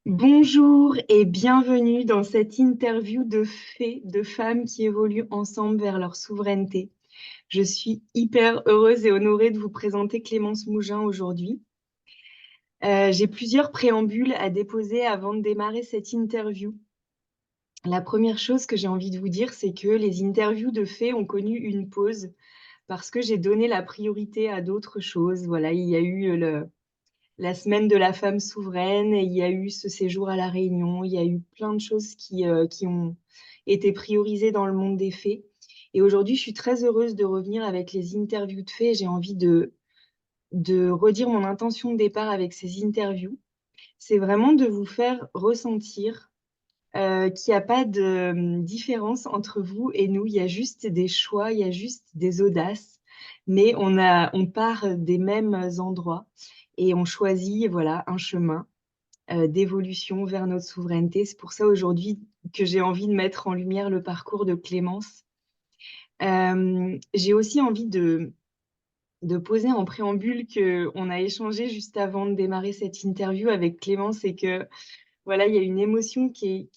Bonjour et bienvenue dans cette interview de fées, de femmes qui évoluent ensemble vers leur souveraineté. Je suis hyper heureuse et honorée de vous présenter Clémence Mougin aujourd'hui. J'ai plusieurs préambules à déposer avant de démarrer cette interview. La première chose que j'ai envie de vous dire, c'est que les interviews de fées ont connu une pause parce que j'ai donné la priorité à d'autres choses. Voilà, il y a eu la semaine de la femme souveraine, et il y a eu ce séjour à La Réunion, il y a eu plein de choses qui ont été priorisées dans le monde des fées. Et aujourd'hui, je suis très heureuse de revenir avec les interviews de fées. J'ai envie de redire mon intention de départ avec ces interviews. C'est vraiment de vous faire ressentir qu'il n'y a pas de différence entre vous et nous. Il y a juste des choix, il y a juste des audaces, mais on part des mêmes endroits et on choisit voilà, un chemin d'évolution vers notre souveraineté. C'est pour ça aujourd'hui que j'ai envie de mettre en lumière le parcours de Clémence. J'ai aussi envie de poser en préambule qu'on a échangé juste avant de démarrer cette interview avec Clémence et que voilà, il y a une émotion qui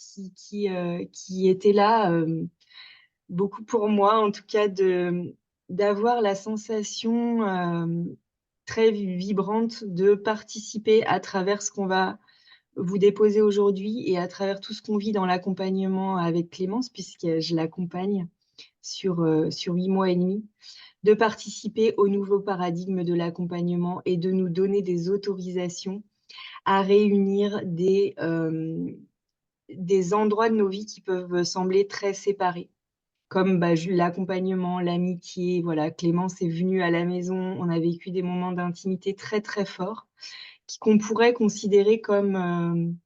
était là, beaucoup pour moi, en tout cas, d'avoir la sensation très vibrante de participer à travers ce qu'on va vous déposer aujourd'hui et à travers tout ce qu'on vit dans l'accompagnement avec Clémence, puisque je l'accompagne sur 8 mois et demi, de participer au nouveau paradigme de l'accompagnement et de nous donner des autorisations à réunir des endroits de nos vies qui peuvent sembler très séparés, comme l'accompagnement, l'amitié. Voilà, Clémence est venue à la maison, on a vécu des moments d'intimité très très forts, qu'on pourrait considérer comme,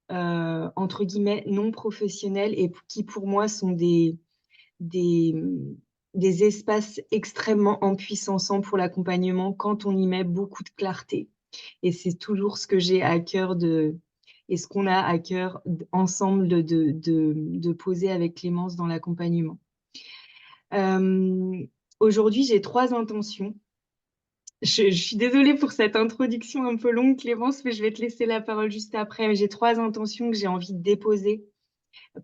entre guillemets, non professionnels et qui pour moi sont des, des espaces extrêmement empuissants pour l'accompagnement quand on y met beaucoup de clarté. Et c'est toujours ce que j'ai à cœur et ce qu'on a à cœur ensemble de poser avec Clémence dans l'accompagnement. Euh, Aujourd'hui, j'ai trois intentions. Je suis désolée pour cette introduction un peu longue, Clémence, mais je vais te laisser la parole juste après. Mais j'ai trois intentions que j'ai envie de déposer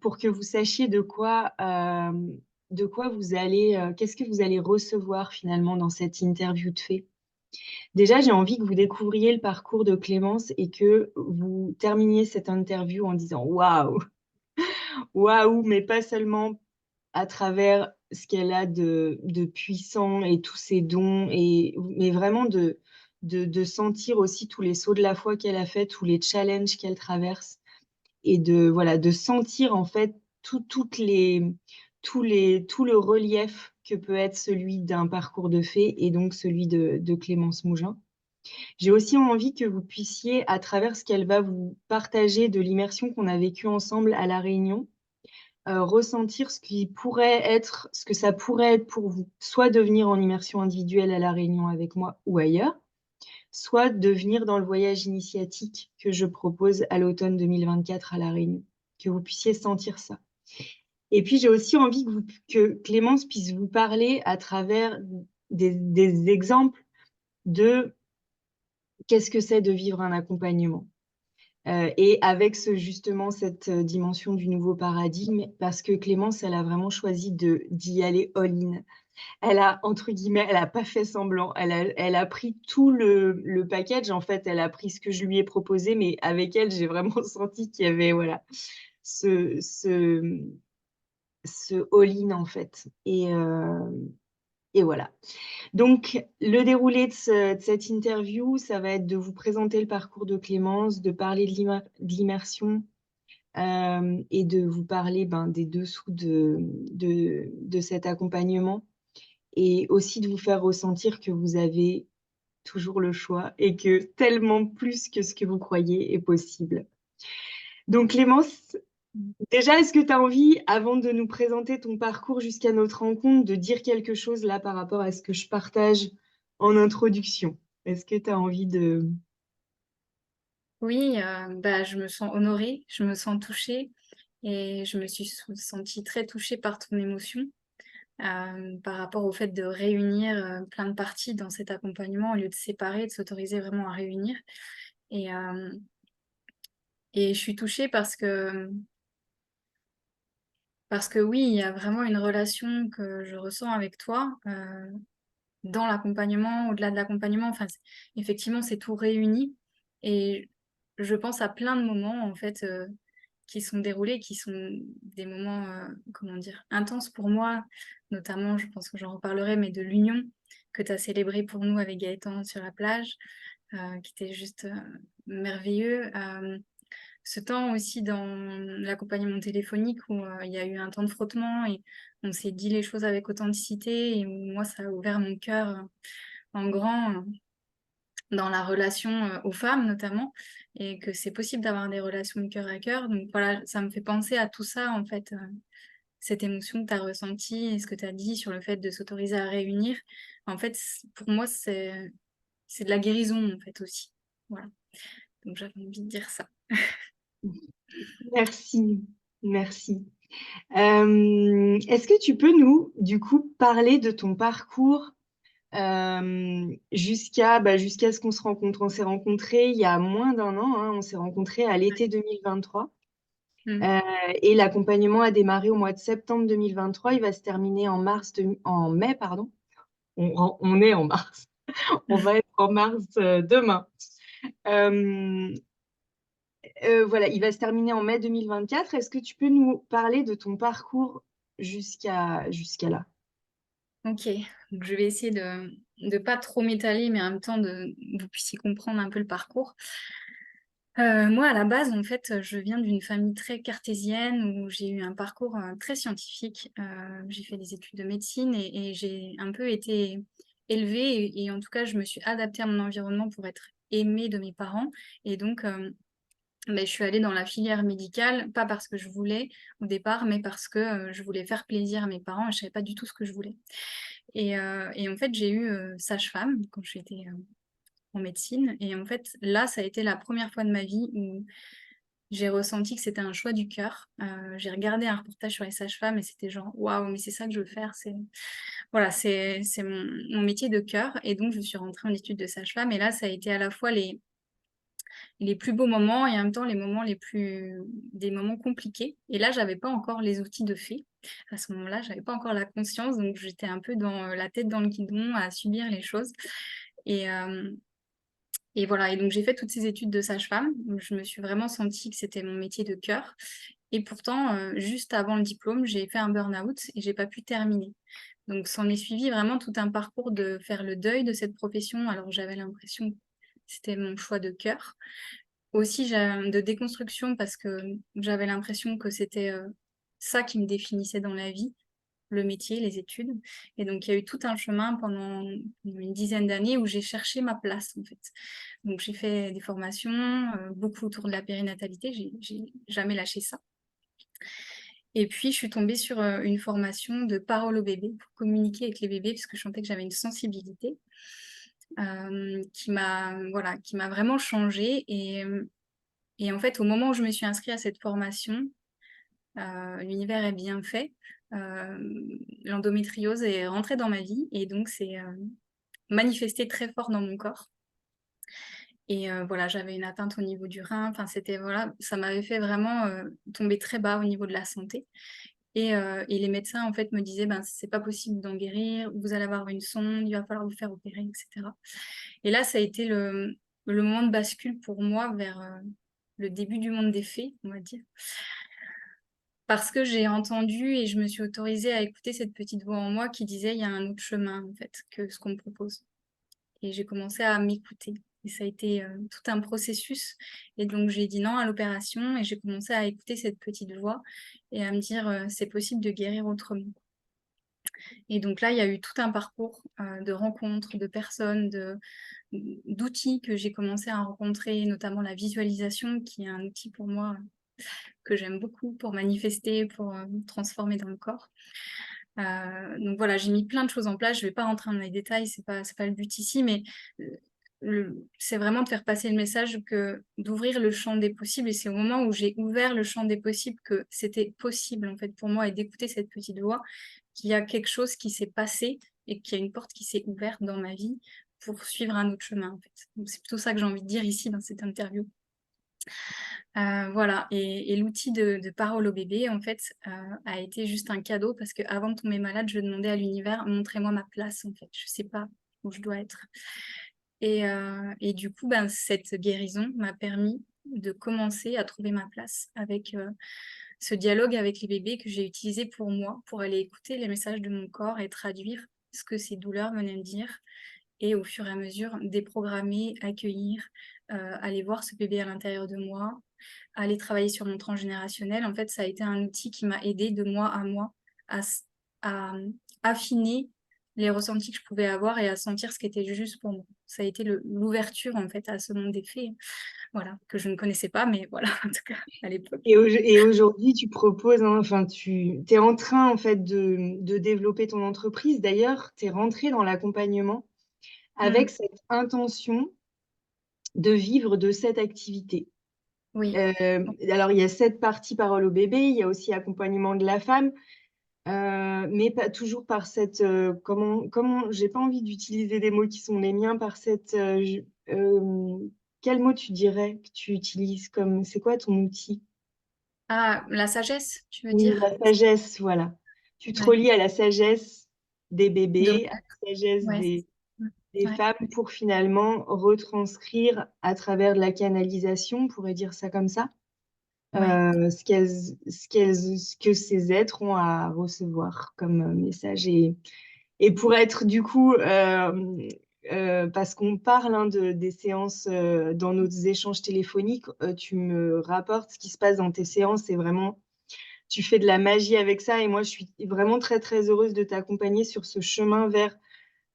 pour que vous sachiez de quoi vous allez, qu'est-ce que vous allez recevoir finalement dans cette interview de fait. Déjà, j'ai envie que vous découvriez le parcours de Clémence et que vous terminiez cette interview en disant waouh, waouh, mais pas seulement à travers ce qu'elle a de puissant et tous ses dons, mais vraiment de sentir aussi tous les sauts de la foi qu'elle a fait, tous les challenges qu'elle traverse et voilà, de sentir en fait tout le relief que peut être celui d'un parcours de fée et donc celui de Clémence Mougin. J'ai aussi envie que vous puissiez, à travers ce qu'elle va vous partager de l'immersion qu'on a vécue ensemble à La Réunion, ressentir ce que ça pourrait être pour vous, soit de venir en immersion individuelle à La Réunion avec moi ou ailleurs, soit de venir dans le voyage initiatique que je propose à l'automne 2024 à La Réunion, que vous puissiez sentir ça. Et puis, j'ai aussi envie que Clémence puisse vous parler à travers des exemples de qu'est-ce que c'est de vivre un accompagnement. Et avec justement cette dimension du nouveau paradigme, parce que Clémence, elle a vraiment choisi d'y aller all-in. Elle a, entre guillemets, elle n'a pas fait semblant. Elle a pris tout le package. En fait, elle a pris ce que je lui ai proposé, mais avec elle, j'ai vraiment senti qu'il y avait voilà, ce, ce, ce all-in, en fait. Et voilà. Donc, le déroulé de cette interview, ça va être de vous présenter le parcours de Clémence, de parler de l'immersion et de vous parler des dessous de cet accompagnement et aussi de vous faire ressentir que vous avez toujours le choix et que tellement plus que ce que vous croyez est possible. Donc Clémence, déjà, est-ce que tu as envie, avant de nous présenter ton parcours jusqu'à notre rencontre, de dire quelque chose là par rapport à ce que je partage en introduction? Est-ce que tu as envie de... Oui, je me sens honorée, je me sens touchée et je me suis sentie très touchée par ton émotion par rapport au fait de réunir plein de parties dans cet accompagnement au lieu de séparer, de s'autoriser vraiment à réunir. Et Et je suis touchée parce que oui, il y a vraiment une relation que je ressens avec toi dans l'accompagnement, au-delà de l'accompagnement. Enfin, effectivement, c'est tout réuni. Et je pense à plein de moments, en fait, qui sont déroulés, qui sont des moments, comment dire, intenses pour moi. Notamment, je pense que j'en reparlerai, mais de l'union que tu as célébrée pour nous avec Gaëtan sur la plage, qui était juste merveilleux. Ce temps aussi dans l'accompagnement téléphonique où il y a eu un temps de frottement et on s'est dit les choses avec authenticité et où moi, ça a ouvert mon cœur en grand dans la relation aux femmes notamment et que c'est possible d'avoir des relations de cœur à cœur. Donc voilà, ça me fait penser à tout ça en fait, cette émotion que tu as ressentie et ce que tu as dit sur le fait de s'autoriser à réunir. En fait, pour moi, c'est de la guérison en fait aussi. Voilà, donc j'avais envie de dire ça. Merci, merci. Est-ce que tu peux nous, du coup, parler de ton parcours jusqu'à ce qu'on se rencontre? On s'est rencontrés il y a moins d'un an, hein, on s'est rencontrés à l'été 2023. Mm. Euh, et l'accompagnement a démarré au mois de septembre 2023. Il va se terminer en mai, pardon. On est en mars. On va être en mars demain. Euh, voilà, il va se terminer en mai 2024. Est-ce que tu peux nous parler de ton parcours jusqu'à là? Ok, donc je vais essayer de ne pas trop m'étaler, mais en même temps que vous puissiez comprendre un peu le parcours. Moi, à la base, en fait, je viens d'une famille très cartésienne où j'ai eu un parcours très scientifique. J'ai fait des études de médecine et j'ai un peu été élevée et en tout cas, je me suis adaptée à mon environnement pour être aimée de mes parents. Et donc, ben, je suis allée dans la filière médicale, pas parce que je voulais au départ, mais parce que je voulais faire plaisir à mes parents et je savais pas du tout ce que je voulais. Et en fait, j'ai eu sage-femme quand j'étais en médecine. Et en fait, là, ça a été la première fois de ma vie où j'ai ressenti que c'était un choix du cœur. J'ai regardé un reportage sur les sages-femmes et c'était genre, waouh, mais c'est ça que je veux faire. Voilà, c'est mon métier de cœur. Et donc, je suis rentrée en études de sage-femme. Et là, ça a été à la fois les plus beaux moments et en même temps des moments compliqués. Et là, j'avais pas encore les outils de fée. À ce moment-là, j'avais pas encore la conscience, donc j'étais un peu dans la tête dans le guidon à subir les choses. Et, euh, et voilà, et donc j'ai fait toutes ces études de sage-femme. Je me suis vraiment sentie que c'était mon métier de cœur. Et pourtant, juste avant le diplôme, j'ai fait un burn-out et j'ai pas pu terminer. Donc, s'en est suivi vraiment tout un parcours de faire le deuil de cette profession. Alors, j'avais l'impression que c'était mon choix de cœur. Aussi, de déconstruction parce que j'avais l'impression que c'était ça qui me définissait dans la vie, le métier, les études. Et donc, il y a eu tout un chemin pendant une dizaine d'années où j'ai cherché ma place, en fait. Donc, j'ai fait des formations, beaucoup autour de la périnatalité. J'ai jamais lâché ça. Et puis, je suis tombée sur une formation de parole au bébé pour communiquer avec les bébés parce que je sentais que j'avais une sensibilité qui m'a vraiment changée. Et en fait, au moment où je me suis inscrite à cette formation, l'univers est bien fait. Euh, L'endométriose est rentrée dans ma vie et donc c'est manifesté très fort dans mon corps. Et voilà, j'avais une atteinte au niveau du rein. Enfin, c'était voilà, ça m'avait fait vraiment tomber très bas au niveau de la santé. Et les médecins en fait me disaient, ben c'est pas possible d'en guérir. Vous allez avoir une sonde, il va falloir vous faire opérer, etc. Et là, ça a été le moment de bascule pour moi vers le début du monde des fées, on va dire. Parce que j'ai entendu et je me suis autorisée à écouter cette petite voix en moi qui disait il y a un autre chemin en fait que ce qu'on me propose. Et j'ai commencé à m'écouter. Et ça a été tout un processus. Et donc j'ai dit non à l'opération et j'ai commencé à écouter cette petite voix et à me dire c'est possible de guérir autrement. Et donc là, il y a eu tout un parcours de rencontres, de personnes, d'outils que j'ai commencé à rencontrer, notamment la visualisation, qui est un outil pour moi que j'aime beaucoup pour manifester, pour me transformer dans le corps. Donc voilà, j'ai mis plein de choses en place. Je ne vais pas rentrer dans les détails, c'est pas le but ici, mais c'est vraiment de faire passer le message que d'ouvrir le champ des possibles. Et c'est au moment où j'ai ouvert le champ des possibles que c'était possible en fait pour moi et d'écouter cette petite voix qu'il y a quelque chose qui s'est passé et qu'il y a une porte qui s'est ouverte dans ma vie pour suivre un autre chemin en fait. Donc c'est plutôt ça que j'ai envie de dire ici dans cette interview. Voilà, et l'outil de parole au bébé, en fait, a été juste un cadeau parce qu'avant de tomber malade, je demandais à l'univers: «Montrez-moi ma place, en fait, je sais pas où je dois être». Et du coup, ben, cette guérison m'a permis de commencer à trouver ma place avec, ce dialogue avec les bébés que j'ai utilisé pour moi, pour aller écouter les messages de mon corps et traduire ce que ces douleurs venaient me dire et au fur et à mesure déprogrammer, accueillir, aller voir ce bébé à l'intérieur de moi, aller travailler sur mon transgénérationnel. En fait, ça a été un outil qui m'a aidée de moi à moi à s affiner les ressentis que je pouvais avoir et à sentir ce qui était juste pour moi. Ça a été l'ouverture, en fait, à ce monde des fées, voilà, que je ne connaissais pas, mais voilà, en tout cas, à l'époque. Et aujourd'hui, tu proposes, hein, enfin, tu es en train en fait de développer ton entreprise. D'ailleurs, tu es rentré dans l'accompagnement avec Mmh. cette intention de vivre de cette activité. Oui. Alors, il y a cette partie parole au bébé, il y a aussi accompagnement de la femme, mais pas toujours par cette, j'ai pas envie d'utiliser des mots qui sont les miens, par cette, quel mot tu dirais que tu utilises comme, c'est quoi ton outil? Ah, la sagesse, tu veux Oui, dire? la sagesse, voilà. Tu te Ouais. relis à la sagesse des De bébés, à la sagesse ouais, c'est des, ça. Mmh. des Ouais, femmes pour finalement retranscrire à travers de la canalisation, on pourrait dire ça comme ça, ouais. ce que ces êtres ont à recevoir comme message. Et pour être du coup, parce qu'on parle, hein, des séances dans nos échanges téléphoniques, tu me rapportes ce qui se passe dans tes séances, c'est vraiment, tu fais de la magie avec ça, et moi je suis vraiment très très heureuse de t'accompagner sur ce chemin vers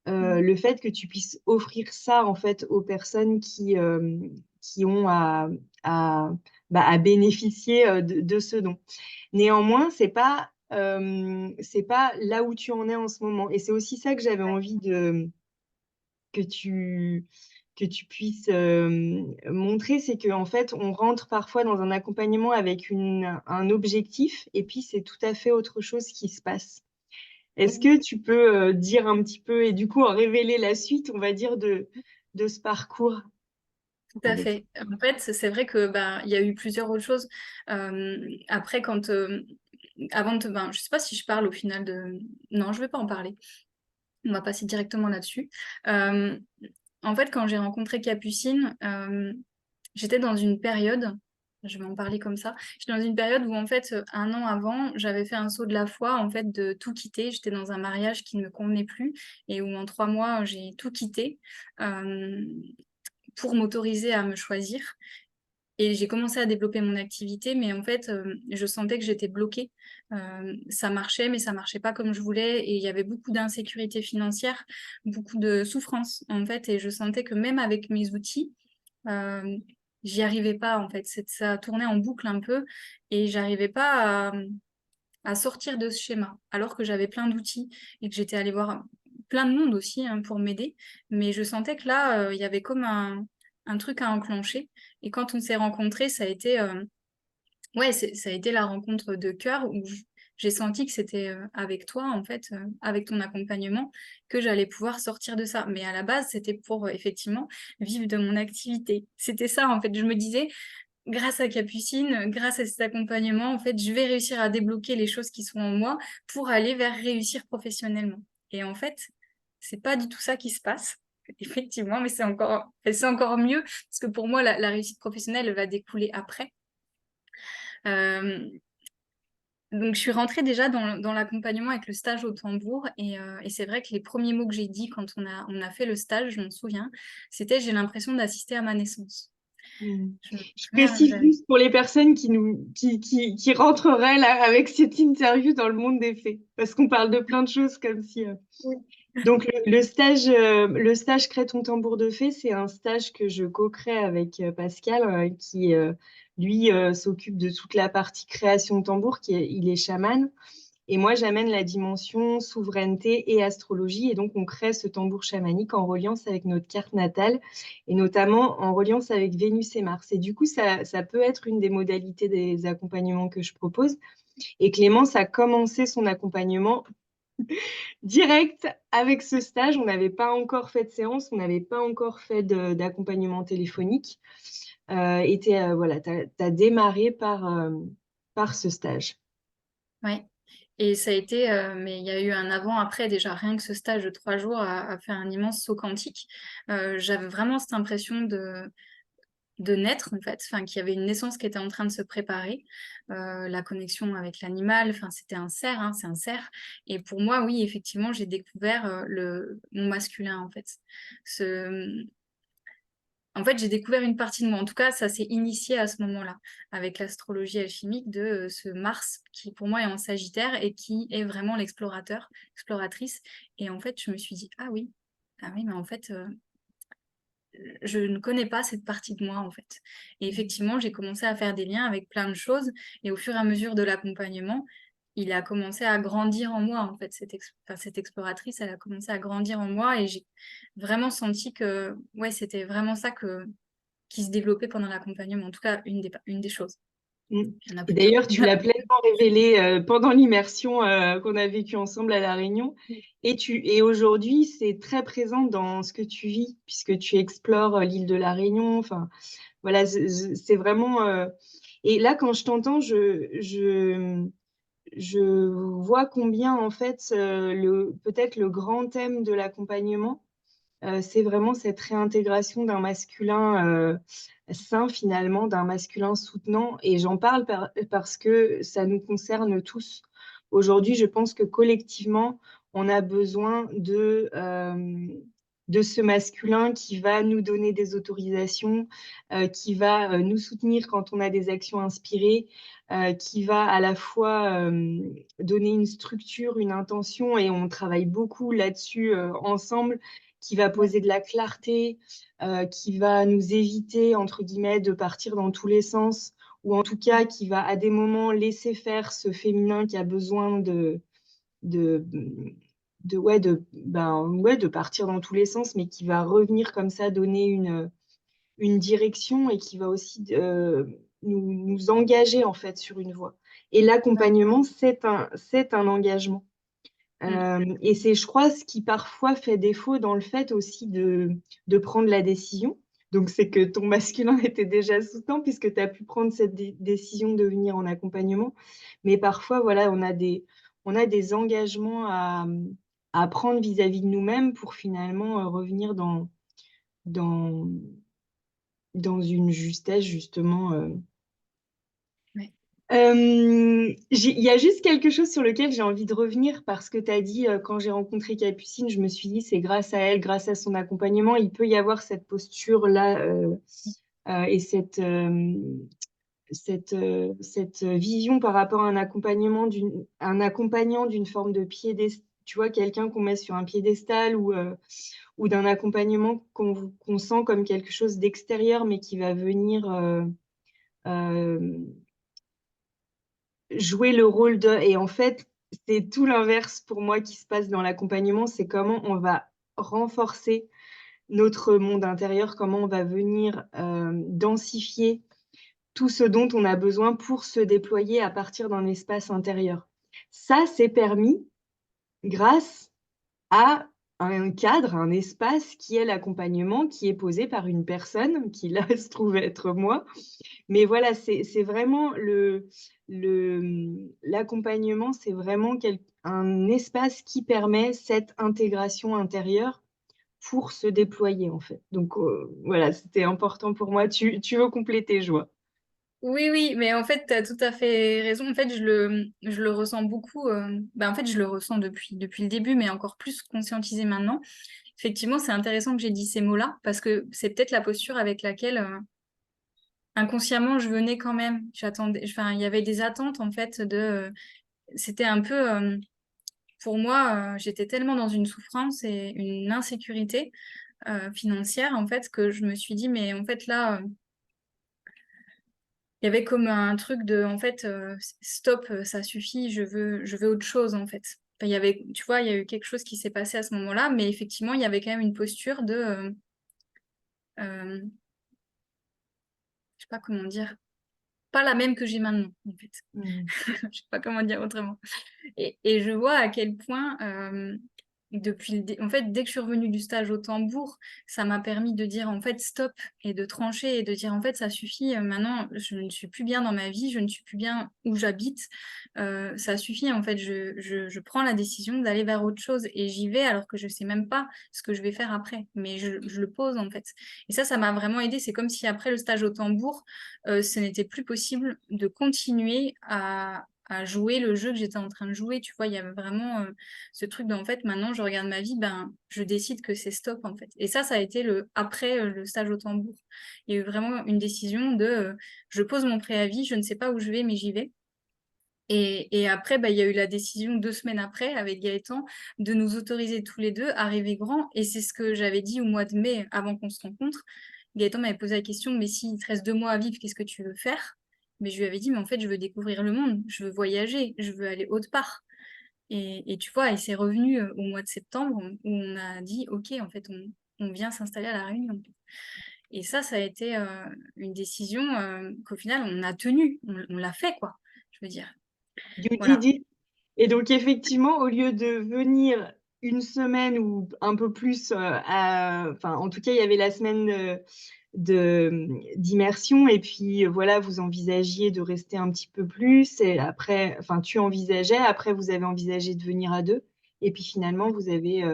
Mmh. le fait que tu puisses offrir ça en fait aux personnes qui ont à, à bénéficier de ce don. Néanmoins, c'est pas là où tu en es en ce moment, et c'est aussi ça que j'avais envie que tu que tu puisses montrer, c'est qu'en fait, on rentre parfois dans un accompagnement avec un objectif, et puis c'est tout à fait autre chose qui se passe. Est-ce Mmh. que tu peux dire un petit peu, et du coup en révéler la suite, on va dire, de ce parcours Tout à avec. fait. En fait, c'est vrai que, ben, il y a eu plusieurs autres choses. Après quand, avant de ben, je sais pas si je parle au final de non, je vais pas en parler. On va passer directement là-dessus. Hem, En fait, quand j'ai rencontré Capucine, j'étais dans une période, je vais en parler comme ça, j'étais dans une période où en fait, 1 an avant, j'avais fait un saut de la foi, en fait, de tout quitter. J'étais dans un mariage qui ne me convenait plus et où en 3 mois, j'ai tout quitté, hem, pour m'autoriser à me choisir. Et j'ai commencé à développer mon activité, mais en fait, je sentais que j'étais bloquée. Ça marchait, mais ça marchait pas comme je voulais et il y avait beaucoup d'insécurité financière, beaucoup de souffrance, en fait, et je sentais que même avec mes outils, hem, j'y arrivais pas, en fait. Ça tournait en boucle un peu et j'arrivais pas à sortir de ce schéma. Alors que j'avais plein d'outils et que j'étais allée voir plein de monde aussi, hein, pour m'aider. Mais je sentais que là, il y avait comme un truc à enclencher. Et quand on s'est rencontrés, ça a été, ouais, ça a été la rencontre de cœur où j'ai senti que c'était avec toi, en fait, avec ton accompagnement, que j'allais pouvoir sortir de ça. Mais à la base, c'était pour effectivement vivre de mon activité. C'était ça, en fait. Je me disais, grâce à Capucine, grâce à cet accompagnement, en fait, je vais réussir à débloquer les choses qui sont en moi pour aller vers réussir professionnellement. Et en fait, c'est pas du tout ça qui se passe. Effectivement, mais c'est encore mieux parce que pour moi, la réussite professionnelle elle va découler après. Euh, donc, je suis rentrée déjà dans l'accompagnement avec le stage au tambour et c'est vrai que les premiers mots que j'ai dit quand on a fait le stage, je m'en souviens, c'était j'ai l'impression d'assister à ma naissance. Mmh. Je me Je souviens, précise juste pour les personnes qui rentreraient là avec cette interview dans le monde des faits, parce qu'on parle de plein de choses comme si. oui. Donc le stage Crée ton tambour de fée, c'est un stage que je co-crée avec Pascal, qui lui s'occupe de toute la partie création de tambour, il est chaman. Et moi, j'amène la dimension souveraineté et astrologie. Et donc, on crée ce tambour chamanique en reliance avec notre carte natale et notamment en reliance avec Vénus et Mars. Et du coup, ça peut être une des modalités des accompagnements que je propose. Et Clémence a commencé son accompagnement Direct, avec ce stage, on n'avait pas encore fait de séance, on n'avait pas encore fait d'accompagnement téléphonique. Voilà, tu as démarré par ce stage. Ouais. Et ça a été, mais il y a eu un avant-après déjà, rien que ce stage de 3 jours a fait un immense saut quantique. J'avais vraiment cette impression de naître en fait, enfin qu'il y avait une naissance qui était en train de se préparer, la connexion avec l'animal, enfin c'était un cerf, hein, c'est un cerf. Et pour moi, oui, effectivement, j'ai découvert mon masculin en fait. Ce, En fait, j'ai découvert une partie de moi. En tout cas, ça s'est initié à ce moment-là, avec l'astrologie alchimique de ce Mars qui, pour moi, est en Sagittaire et qui est vraiment l'explorateur, exploratrice. Et en fait, je me suis dit, ah oui, mais en fait, je ne connais pas cette partie de moi, en fait. Et effectivement, j'ai commencé à faire des liens avec plein de choses. Et au fur et à mesure de l'accompagnement, il a commencé à grandir en moi, en fait. Cette exploratrice, elle a commencé à grandir en moi et j'ai vraiment senti que, ouais, c'était vraiment ça qui se développait pendant l'accompagnement. En tout cas, une des choses. Mm. Il y en a Et plusieurs. d'ailleurs, tu l'as pleinement révélé pendant l'immersion qu'on a vécue ensemble à La Réunion. Et aujourd'hui, c'est très présent dans ce que tu vis, puisque tu explores l'île de La Réunion. Enfin, voilà, c'est vraiment. Et là, quand je t'entends, je vois combien, en fait, peut-être le grand thème de l'accompagnement, c'est vraiment cette réintégration d'un masculin sain finalement, d'un masculin soutenant. Et j'en parle parce que ça nous concerne tous. Aujourd'hui, je pense que collectivement, on a besoin de ce masculin qui va nous donner des autorisations, qui va nous soutenir quand on a des actions inspirées, qui va à la fois donner une structure, une intention, et on travaille beaucoup là-dessus ensemble, qui va Ouais. poser de la clarté, qui va nous éviter, entre guillemets, de partir dans tous les sens, ou en tout cas qui va à des moments laisser faire ce féminin qui a besoin de, de partir dans tous les sens, mais qui va revenir comme ça, donner une direction, et qui va aussi nous engager en fait sur une voie. Et Ouais. l'accompagnement, c'est un engagement. Mm. Et c'est, je crois, ce qui parfois fait défaut dans le fait aussi de prendre la décision. Donc, c'est que ton masculin était déjà sous-temps puisque tu as pu prendre cette décision de venir en accompagnement. Mais parfois, voilà, on a des engagements à prendre vis-à-vis de nous-mêmes pour finalement revenir dans, dans une justesse, justement. Ouais. Il y a juste quelque chose sur lequel j'ai envie de revenir parce que tu as dit, quand j'ai rencontré Capucine, je me suis dit, c'est grâce à elle, grâce à son accompagnement, il peut y avoir cette posture-là et cette vision par rapport à un accompagnement, un accompagnant d'une forme de piédestal, tu vois, quelqu'un qu'on met sur un piédestal, ou d'un accompagnement qu'on sent comme quelque chose d'extérieur, mais qui va venir euh, jouer le rôle de... Et en fait, c'est tout l'inverse pour moi qui se passe dans l'accompagnement, c'est comment on va renforcer notre monde intérieur, comment on va venir densifier tout ce dont on a besoin pour se déployer à partir d'un espace intérieur. Ça, c'est permis grâce à un cadre, un espace qui est l'accompagnement, qui est posé par une personne qui là se trouve être moi. Mais voilà, c'est vraiment l'accompagnement, c'est vraiment un espace qui permet cette intégration intérieure pour se déployer, en fait. Donc, voilà, c'était important pour moi. Tu veux compléter, je vois. Oui, oui, mais en fait, tu as tout à fait raison. En fait, je le ressens beaucoup. En fait, je le ressens depuis le début, mais encore plus conscientisé maintenant. Effectivement, c'est intéressant que j'ai dit ces mots-là, parce que c'est peut-être la posture avec laquelle inconsciemment je venais quand même. J'attendais, enfin, il y avait des attentes en fait c'était un peu pour moi, j'étais tellement dans une souffrance et une insécurité financière en fait que je me suis dit mais en fait là il y avait comme un truc de en fait stop, ça suffit, je veux autre chose en fait. Enfin, il y avait, tu vois, il y a eu quelque chose qui s'est passé à ce moment-là, mais effectivement il y avait quand même une posture de euh, je sais pas comment dire. pas la même que j'ai maintenant, en fait. Mmh. Je sais pas comment dire autrement. Et je vois à quel point, en fait, dès que je suis revenue du stage au tambour, ça m'a permis de dire, en fait, stop et de trancher et de dire, en fait, ça suffit, maintenant, je ne suis plus bien dans ma vie, je ne suis plus bien où j'habite, ça suffit, en fait, je prends la décision d'aller vers autre chose et j'y vais alors que je sais même pas ce que je vais faire après, mais je le pose, en fait. Et ça m'a vraiment aidée. C'est comme si après le stage au tambour, ce n'était plus possible de continuer à jouer le jeu que j'étais en train de jouer, tu vois? Il y avait vraiment, ce truc en fait, maintenant je regarde ma vie, ben, je décide que c'est stop, en fait. Et ça a été après, le stage au tambour. Il y a eu vraiment une décision de, je pose mon préavis, je ne sais pas où je vais, mais j'y vais. Et après, bah, il y a eu la décision 2 semaines après, avec Gaëtan, de nous autoriser tous les 2 à rêver grand et c'est ce que j'avais dit au mois de mai, avant qu'on se rencontre. Gaëtan m'avait posé la question: «Mais s'il te reste 2 mois à vivre, qu'est-ce que tu veux faire?» Mais je lui avais dit: «Mais en fait, je veux découvrir le monde, je veux voyager, je veux aller autre part». Et tu vois? Et c'est revenu, au mois de septembre, où on a dit: «OK, en fait, on vient s'installer à La Réunion». Et ça a été, une décision, qu'au final on a tenue, on l'a fait, quoi, je veux dire. You did Voilà. it. Et donc effectivement, au lieu de venir une semaine ou un peu plus, enfin, en tout cas, il y avait la semaine, d'immersion et puis, voilà, vous envisagiez de rester un petit peu plus et après enfin, tu envisageais, après vous avez envisagé de venir à 2 et puis finalement vous avez,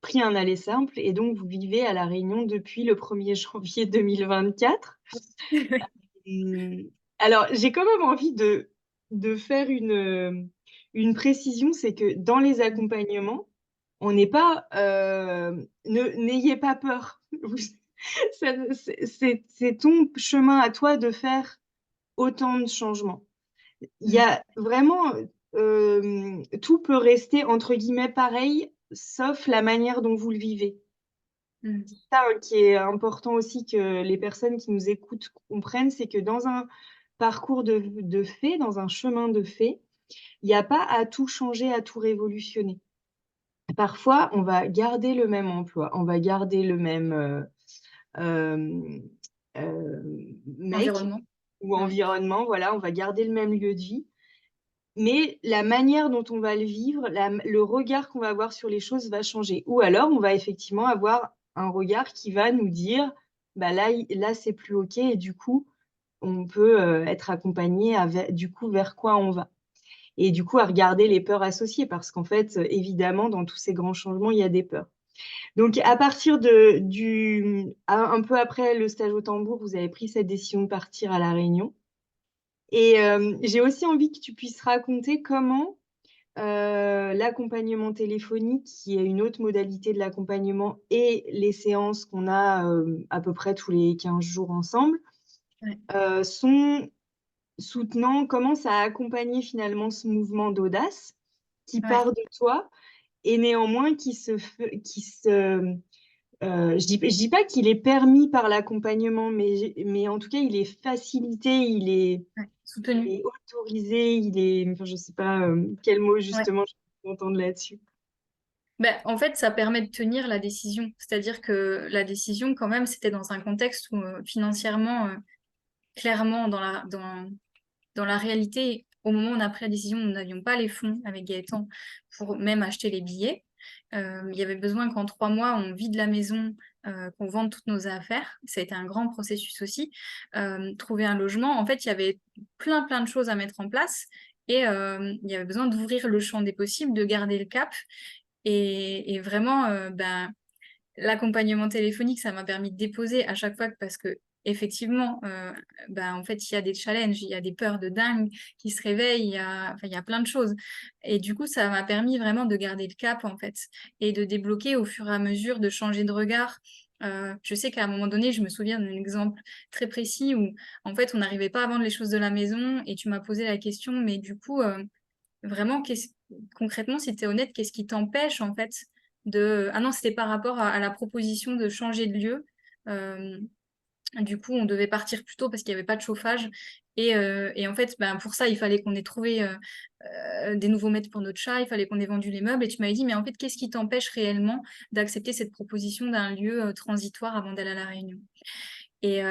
pris un aller simple et donc vous vivez à La Réunion depuis le 1er janvier 2024. Mmh, alors j'ai quand même envie de faire une précision, c'est que dans les accompagnements, on n'est pas, n'ayez pas peur. Vous ça ne c'est ton chemin à toi de faire autant de changements. Il y Mmh. a vraiment, tout peut rester entre guillemets «pareil», sauf la manière dont vous le vivez. Mmh. C'est ça, qui est important aussi que les personnes qui nous écoutent comprennent, c'est que dans un parcours de fait, dans un chemin de fait, il y a pas à tout changer, à tout révolutionner. Parfois, on va garder le même emploi, on va garder le même, hem, mec Environnement. ou Ouais. environnement, voilà, on va garder le même lieu de vie, mais la manière dont on va le vivre, le regard qu'on va avoir sur les choses va changer. Ou alors, on va effectivement avoir un regard qui va nous dire: «Bah, là, c'est plus OK» et du coup, on peut, être accompagné du coup, vers quoi on va? Et du coup, à regarder les peurs associées parce qu'en fait, évidemment, dans tous ces grands changements, il y a des peurs. Donc à partir un peu après le stage au tambour, vous avez pris cette décision de partir à La Réunion et j'ai aussi envie que tu puisses raconter comment, l'accompagnement téléphonique, qui est une autre modalité de l'accompagnement et les séances qu'on a, à peu près tous les 15 jours ensemble, Ouais. sont soutenant, commence à accompagner finalement ce mouvement d'audace qui Ouais. part de toi et néanmoins qui se, je dis pas qu'il est permis par l'accompagnement, mais en tout cas, il est facilité, Ouais. il Soutenu. est autorisé, enfin, je sais pas, quel mot Ouais. justement je peux entendre là-dessus. Ben, en fait, ça permet de tenir la décision. C'est-à-dire que la décision, quand même, c'était dans un contexte où, financièrement, clairement, dans la réalité, au moment où on a pris la décision, nous n'avions pas les fonds avec Gaëtan pour même acheter les billets. Il y avait besoin qu'en 3 mois, on vide la maison, qu'on vende toutes nos affaires. Ça a été un grand processus aussi. Trouver un logement, en fait, il y avait plein de choses à mettre en place et il y avait besoin d'ouvrir le champ des possibles, de garder le cap et vraiment, ben, l'accompagnement téléphonique, ça m'a permis de déposer à chaque fois parce qu'effectivement, bah, en fait, il y a des challenges, il y a des peurs de dingue qui se réveillent, il y a plein de choses et du coup, ça m'a permis vraiment de garder le cap, en fait et de débloquer au fur et à mesure, de changer de regard. Je sais qu'à un moment donné, je me souviens d'un exemple très précis où, en fait, on n'arrivait pas à vendre les choses de la maison et tu m'as posé la question: «Mais du coup, vraiment, concrètement, si tu es honnête, qu'est-ce qui t'empêche en fait ah non, c'était par rapport à la proposition de changer de lieu. Hem, du coup, on devait partir plus tôt parce qu'il y avait pas de chauffage et en fait, ben, pour ça, il fallait qu'on ait trouvé, des nouveaux maîtres pour notre chat, il fallait qu'on ait vendu les meubles et tu m'avais dit: «Mais en fait, qu'est-ce qui t'empêche réellement d'accepter cette proposition d'un lieu, transitoire avant d'aller à La Réunion?» Et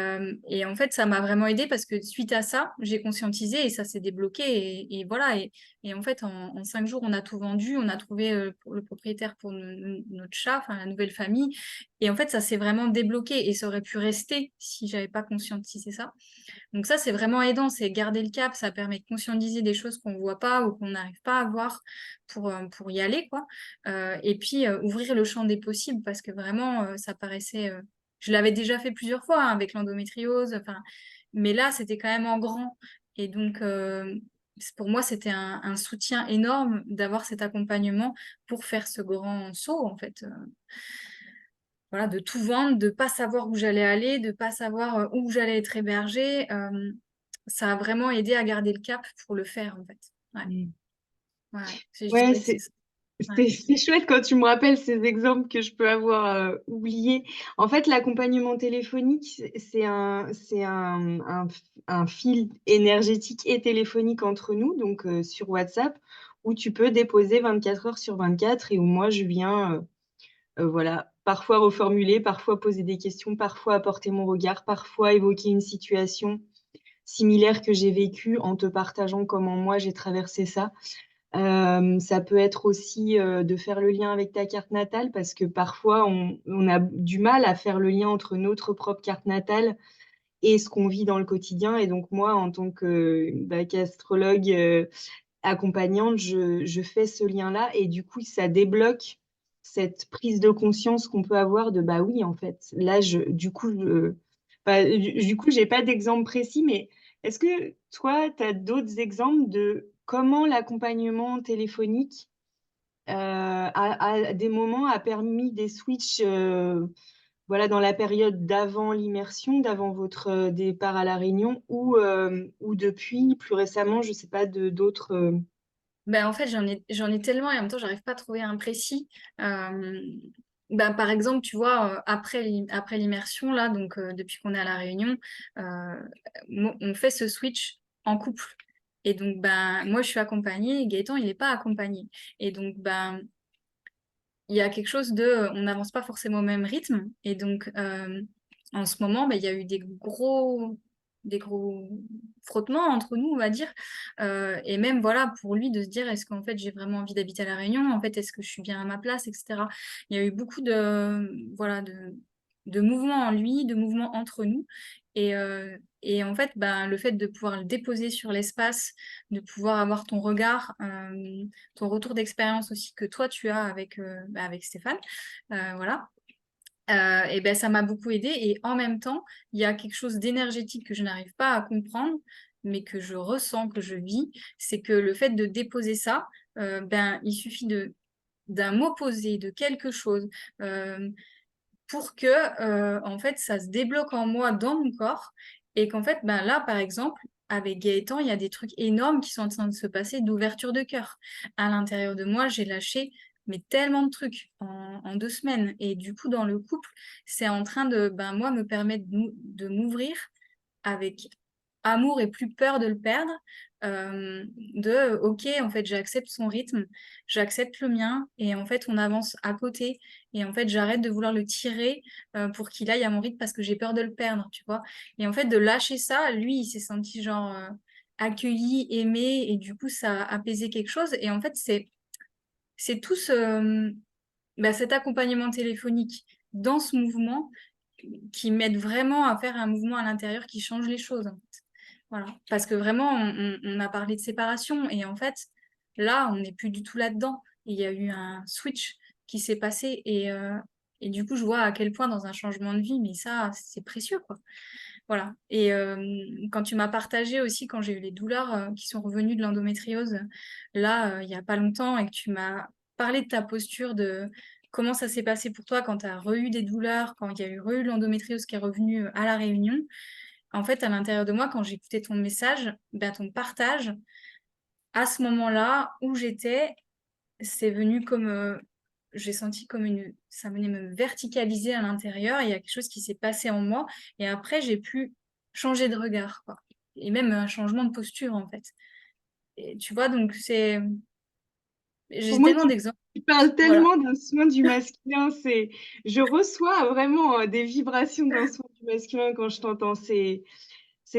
en fait, ça m'a vraiment aidée parce que suite à ça, j'ai conscientisé et ça s'est débloqué. Et voilà. Et en fait, en 5 jours, on a tout vendu. On a trouvé pour le propriétaire pour notre chat, enfin la nouvelle famille. Et en fait, ça s'est vraiment débloqué et ça aurait pu rester si j'avais pas conscientisé ça. Donc ça, c'est vraiment aidant. C'est garder le cap. Ça permet de conscientiser des choses qu'on voit pas ou qu'on n'arrive pas à voir pour y aller, quoi. Et puis, ouvrir le champ des possibles parce que vraiment, ça paraissait je l'avais déjà fait plusieurs fois, hein, avec l'endométriose, enfin, mais là, c'était quand même en grand. Et donc, pour moi, c'était un soutien énorme d'avoir cet accompagnement pour faire ce grand saut, en fait. Voilà, de tout vendre, de pas savoir où j'allais aller, de pas savoir où j'allais être hébergée. Ça a vraiment aidé à garder le cap pour le faire, en fait. Ouais, Mm. ouais, je Ouais, dirais que c'est c'est ça. Ouais. c'est chouette quand tu me rappelles ces exemples que je peux avoir oubliés. En fait, l'accompagnement téléphonique, c'est un fil énergétique et téléphonique entre nous, donc sur WhatsApp, où tu peux déposer 24 heures sur 24 et où moi, je viens voilà, parfois reformuler, parfois poser des questions, parfois apporter mon regard, parfois évoquer une situation similaire que j'ai vécue en te partageant comment moi j'ai traversé ça. Ça peut être aussi de faire le lien avec ta carte natale parce que parfois on a du mal à faire le lien entre notre propre carte natale et ce qu'on vit dans le quotidien. Et donc moi, en tant que qu'astrologue accompagnante, je fais ce lien-là et du coup, ça débloque cette prise de conscience qu'on peut avoir de bah oui, en fait, là, du coup, j'ai pas d'exemple précis, mais est-ce que toi, tu as d'autres exemples de comment l'accompagnement téléphonique à des moments a permis des switches voilà, dans la période d'avant l'immersion, d'avant votre départ à La Réunion ou depuis, plus récemment, je sais pas, de d'autres. Ben, en fait, j'en ai tellement et en même temps, j'arrive pas à trouver un précis. Euh, ben, par exemple, tu vois, après l'immersion, là, donc depuis qu'on est à La Réunion, euh, on fait ce switch en couple. Et donc, ben, moi, je suis accompagnée et Gaëtan, il n'est pas accompagné. Et donc, ben, il y a quelque chose on n'avance pas forcément au même rythme. Et donc, en ce moment, ben, il y a eu des gros frottements entre nous, on va dire. Et même, voilà, pour lui, de se dire, est-ce qu'en fait, j'ai vraiment envie d'habiter à La Réunion? En fait, est-ce que je suis bien à ma place, etc. Il y a eu beaucoup voilà, de mouvements en lui, de mouvements entre nous. Et en fait, ben, le fait de pouvoir le déposer sur l'espace, de pouvoir avoir ton retour d'expérience aussi que toi tu as avec Stéphane, voilà. Et ben ça m'a beaucoup aidé et en même temps il y a quelque chose d'énergétique que je n'arrive pas à comprendre mais que je ressens, que je vis, c'est que le fait de déposer ça, ben il suffit d'un mot posé, de quelque chose, euh, pour que en fait ça se débloque en moi dans mon corps et qu'en fait ben là par exemple avec Gaëtan il y a des trucs énormes qui sont en train de se passer d'ouverture de cœur à l'intérieur de moi. J'ai lâché mais tellement de trucs en 2 semaines et du coup dans le couple c'est en train de ben moi me permettre de m'ouvrir avec amour et plus peur de le perdre, ok, en fait, j'accepte son rythme, j'accepte le mien, et en fait, on avance à côté, et en fait, j'arrête de vouloir le tirer pour qu'il aille à mon rythme parce que j'ai peur de le perdre, tu vois. Et en fait, de lâcher ça, lui, il s'est senti genre accueilli, aimé, et du coup, ça a apaisé quelque chose, et en fait, c'est tout cet accompagnement téléphonique dans ce mouvement qui m'aide vraiment à faire un mouvement à l'intérieur qui change les choses, en fait. Voilà. Parce que vraiment, on a parlé de séparation et en fait, là, on n'est plus du tout là-dedans. Il y a eu un switch qui s'est passé et du coup, je vois à quel point dans un changement de vie, mais ça, c'est précieux, quoi. Voilà. Et quand tu m'as partagé aussi, quand j'ai eu les douleurs qui sont revenues de l'endométriose, là, il n'y a pas longtemps, et que tu m'as parlé de ta posture, de comment ça s'est passé pour toi quand tu as eu des douleurs, quand il y a eu l'endométriose qui est revenue à La Réunion. En fait, à l'intérieur de moi, quand j'écoutais ton message, ben, ton partage, à ce moment-là où j'étais, c'est venu comme j'ai senti comme ça venait me verticaliser à l'intérieur. Il y a quelque chose qui s'est passé en moi. Et après, j'ai pu changer de regard, quoi. Et même un changement de posture, en fait. Et tu vois, donc J'ai Pour moi, tellement d'exemples. tu parles Voilà. tellement d'un soin du masculin. Je reçois vraiment des vibrations d'un soin du masculin quand je t'entends. C'est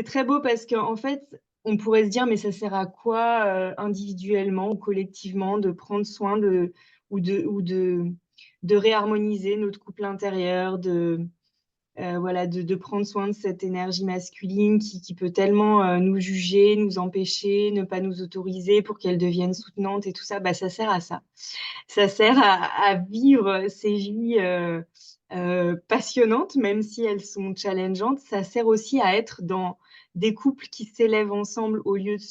très beau parce qu'en fait, on pourrait se dire, mais ça sert à quoi individuellement ou collectivement de prendre soin de réharmoniser notre couple intérieur, voilà, de prendre soin de cette énergie masculine qui peut tellement nous juger, nous empêcher, ne pas nous autoriser pour qu'elle devienne soutenante et tout ça. Bah, ça sert à ça. Ça sert à vivre ces vies passionnantes, même si elles sont challengeantes. Ça sert aussi à être dans des couples qui s'élèvent ensemble au lieu de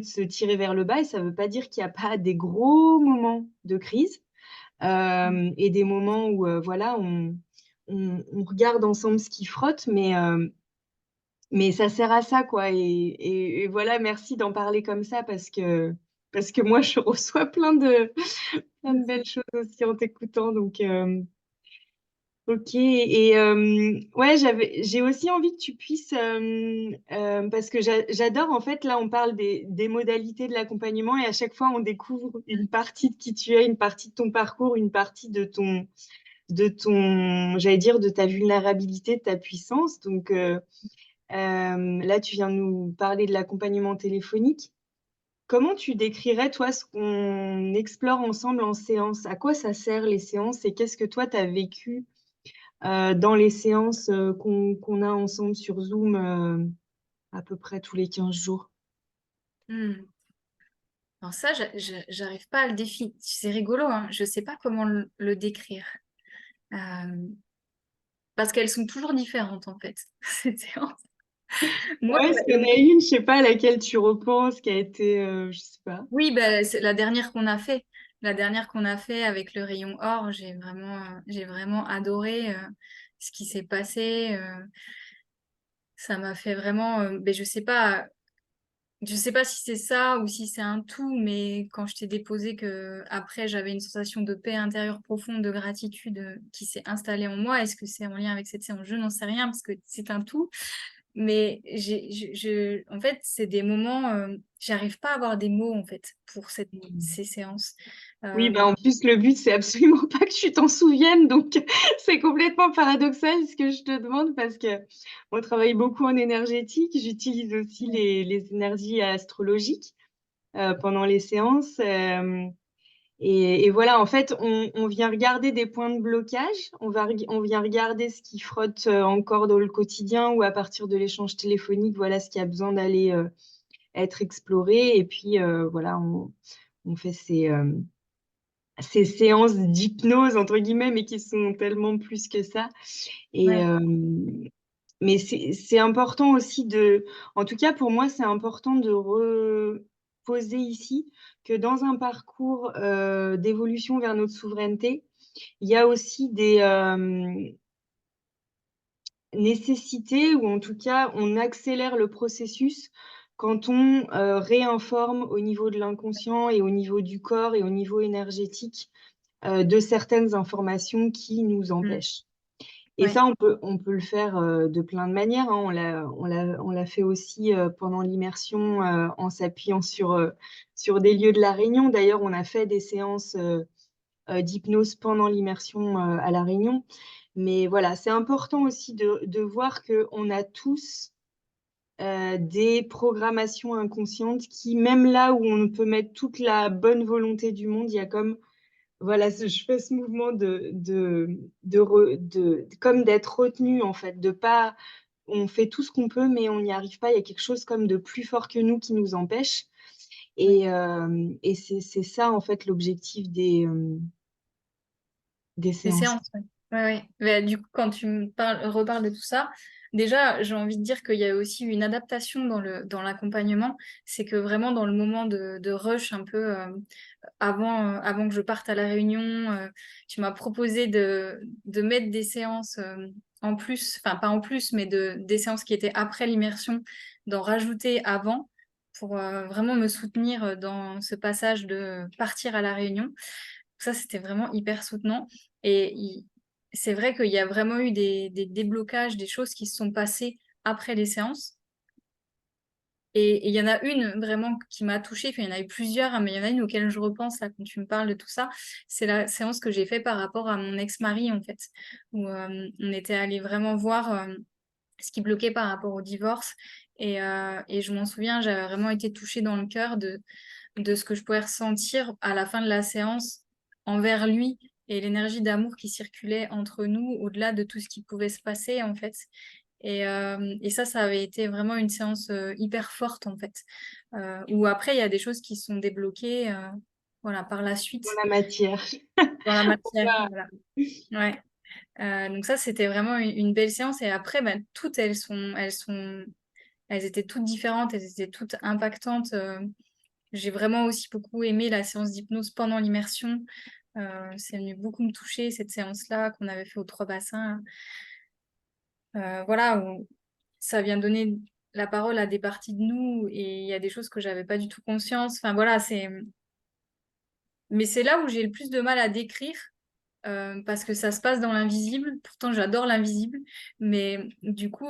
se tirer vers le bas. Et ça ne veut pas dire qu'il n'y a pas des gros moments de crise et des moments où voilà, on regarde ensemble ce qui frotte, mais ça sert à ça, quoi. Et voilà, merci d'en parler comme ça parce que moi, je reçois plein de belles choses aussi en t'écoutant. Donc, ok. Et ouais, j'ai aussi envie que tu puisses, parce que j'adore, en fait, là, on parle des modalités de l'accompagnement et à chaque fois, on découvre une partie de qui tu es, une partie de ton parcours, une partie j'allais dire, de ta vulnérabilité, de ta puissance. Donc, là, tu viens de nous parler de l'accompagnement téléphonique. Comment tu décrirais, toi, ce qu'on explore ensemble en séance? À quoi ça sert les séances et qu'est-ce que toi, tu as vécu dans les séances qu'on a ensemble sur Zoom à peu près tous les 15 jours? Hmm. Alors ça, j'arrive pas à le définir. C'est rigolo, hein. Je sais pas comment le décrire. Euh, Parce qu'elles sont toujours différentes, en fait, ces séances. Moi, Ouais, est-ce qu'il y en a une, je sais pas, à laquelle tu repenses, qui a été, je sais pas. oui, bah, c'est la dernière qu'on a fait. La dernière qu'on a fait avec le rayon or, j'ai vraiment adoré ce qui s'est passé. Ça m'a fait vraiment, ben, je sais pas si c'est ça ou si c'est un tout, mais quand je t'ai déposé que après j'avais une sensation de paix intérieure profonde, de gratitude qui s'est installée en moi, est-ce que c'est en lien avec cette séance? Je n'en sais rien parce que c'est un tout. Mais en fait, c'est des moments, j'arrive pas à avoir des mots en fait pour ces séances. Oui, Euh, bah en plus, le but, c'est absolument pas que tu t'en souviennes. Donc, c'est complètement paradoxal ce que je te demande parce que on travaille beaucoup en énergétique. J'utilise aussi les énergies astrologiques pendant les séances. Et voilà, en fait, on vient regarder des points de blocage. On vient regarder ce qui frotte encore dans le quotidien ou à partir de l'échange téléphonique, voilà ce qui a besoin d'aller être exploré. Et puis, voilà, on fait ces séances d'hypnose, entre guillemets, mais qui sont tellement plus que ça. Et, ouais, mais c'est important aussi en tout cas pour moi, c'est important de reposer ici que dans un parcours d'évolution vers notre souveraineté, il y a aussi des nécessités, ou en tout cas, on accélère le processus quand on réinforme au niveau de l'inconscient et au niveau du corps et au niveau énergétique de certaines informations qui nous mm, empêchent. Et ouais, ça, on peut le faire de plein de manières, hein. On l'a fait aussi pendant l'immersion en s'appuyant sur des lieux de La Réunion. D'ailleurs, on a fait des séances d'hypnose pendant l'immersion à La Réunion. Mais voilà, c'est important aussi de voir qu'on a tous des programmations inconscientes qui, même là où on peut mettre toute la bonne volonté du monde, il y a comme voilà, je fais ce mouvement comme d'être retenu, en fait, de pas, on fait tout ce qu'on peut, mais on n'y arrive pas. Il y a quelque chose comme de plus fort que nous qui nous empêche. ouais. Et c'est ça, en fait, l'objectif des Des séances. séances, ouais. Ouais, ouais. Mais du coup, quand tu reparles de tout ça, déjà, j'ai envie de dire qu'il y a aussi une adaptation dans l'accompagnement. C'est que vraiment dans le moment de rush un peu avant que je parte à la réunion, tu m'as proposé de mettre des séances en plus, enfin pas en plus, mais des séances qui étaient après l'immersion, d'en rajouter avant pour vraiment me soutenir dans ce passage de partir à la réunion. Ça, c'était vraiment hyper soutenant. Et c'est vrai qu'il y a vraiment eu des déblocages, des choses qui se sont passées après les séances. Et il y en a une vraiment qui m'a touchée, enfin, il y en a eu plusieurs, hein, mais il y en a une auquel je repense là quand tu me parles de tout ça. C'est la séance que j'ai fait par rapport à mon ex-mari, en fait, où on était allé vraiment voir ce qui bloquait par rapport au divorce. Et je m'en souviens, j'avais vraiment été touchée dans le cœur de ce que je pouvais ressentir à la fin de la séance envers lui et l'énergie d'amour qui circulait entre nous au-delà de tout ce qui pouvait se passer, en fait. Et ça avait été vraiment une séance hyper forte, en fait. Où après, il y a des choses qui sont débloquées voilà, par la suite Dans la matière. dans la matière. Voilà. Voilà. Ouais. Donc ça, c'était vraiment une belle séance. Et après, ben, toutes, elles étaient toutes différentes, elles étaient toutes impactantes. J'ai vraiment aussi beaucoup aimé la séance d'hypnose pendant l'immersion. C'est venu beaucoup me toucher, cette séance-là qu'on avait fait aux Trois Bassins. Voilà, où ça vient donner la parole à des parties de nous et il y a des choses que j'avais pas du tout conscience. Enfin voilà, mais c'est là où j'ai le plus de mal à décrire parce que ça se passe dans l'invisible. Pourtant, j'adore l'invisible, mais du coup,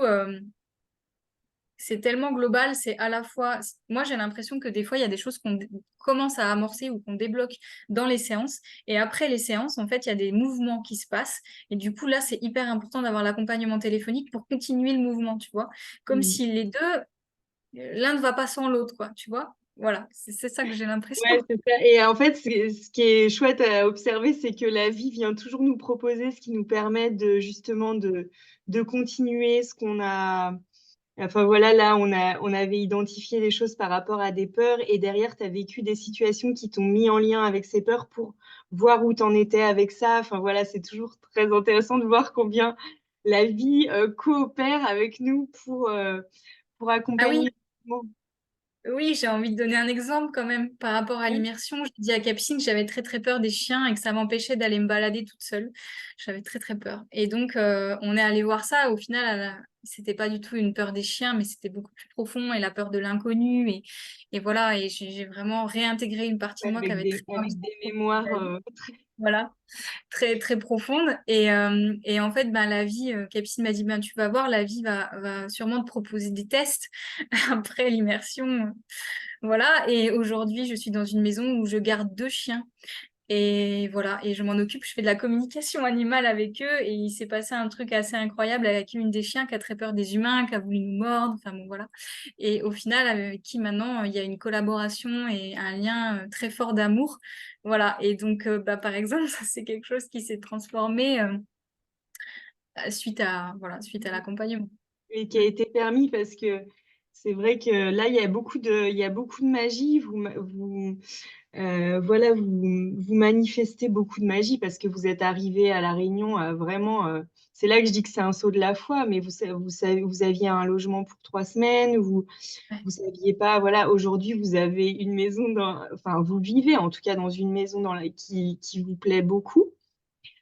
c'est tellement global, c'est à la fois... Moi, j'ai l'impression que des fois, il y a des choses qu'on commence à amorcer ou qu'on débloque dans les séances. Et après les séances, en fait, il y a des mouvements qui se passent. Et du coup, là, c'est hyper important d'avoir l'accompagnement téléphonique pour continuer le mouvement, tu vois. Comme Mm. si les deux, l'un ne va pas sans l'autre, quoi, tu vois. Voilà, c'est ça que j'ai l'impression. Ouais, c'est ça. Et en fait, ce qui est chouette à observer, c'est que la vie vient toujours nous proposer ce qui nous permet de justement de continuer ce qu'on a. Enfin voilà, là, on avait identifié des choses par rapport à des peurs et derrière, tu as vécu des situations qui t'ont mis en lien avec ces peurs pour voir où tu en étais avec ça. Enfin voilà, c'est toujours très intéressant de voir combien la vie coopère avec nous pour Ah oui, accompagner. oui, j'ai envie de donner un exemple quand même par rapport à Ouais. l'immersion. Je dis à Capucine que j'avais très très peur des chiens et que ça m'empêchait d'aller me balader toute seule. J'avais très très peur. Et donc on est allé voir ça. Au final, c'était pas du tout une peur des chiens, mais c'était beaucoup plus profond et la peur de l'inconnu. Et voilà, et j'ai vraiment réintégré une partie de moi qui avait très peur Avec de des mémoires. ça. Voilà, très très profonde. Et en fait, ben, la vie, Capucine m'a dit, ben, tu vas voir, la vie va sûrement te proposer des tests après l'immersion. Voilà, et aujourd'hui, je suis dans une maison où je garde 2 chiens. Et voilà, et je m'en occupe, je fais de la communication animale avec eux. Et il s'est passé un truc assez incroyable avec une des chiens qui a très peur des humains, qui a voulu nous mordre. Enfin bon, voilà. Et au final, avec qui maintenant, il y a une collaboration et un lien très fort d'amour. Voilà, et donc, bah, par exemple, ça, c'est quelque chose qui s'est transformé suite à l'accompagnement. Et qui a Mm. été permis parce que c'est vrai que là, il y a beaucoup de magie. Voilà, vous manifestez beaucoup de magie parce que vous êtes arrivé à La Réunion vraiment. C'est là que je dis que c'est un saut de la foi, mais vous aviez un logement pour 3 semaines, Ouais. vous saviez pas. Voilà, aujourd'hui, vous avez une maison enfin, vous vivez en tout cas dans une maison qui vous plaît beaucoup.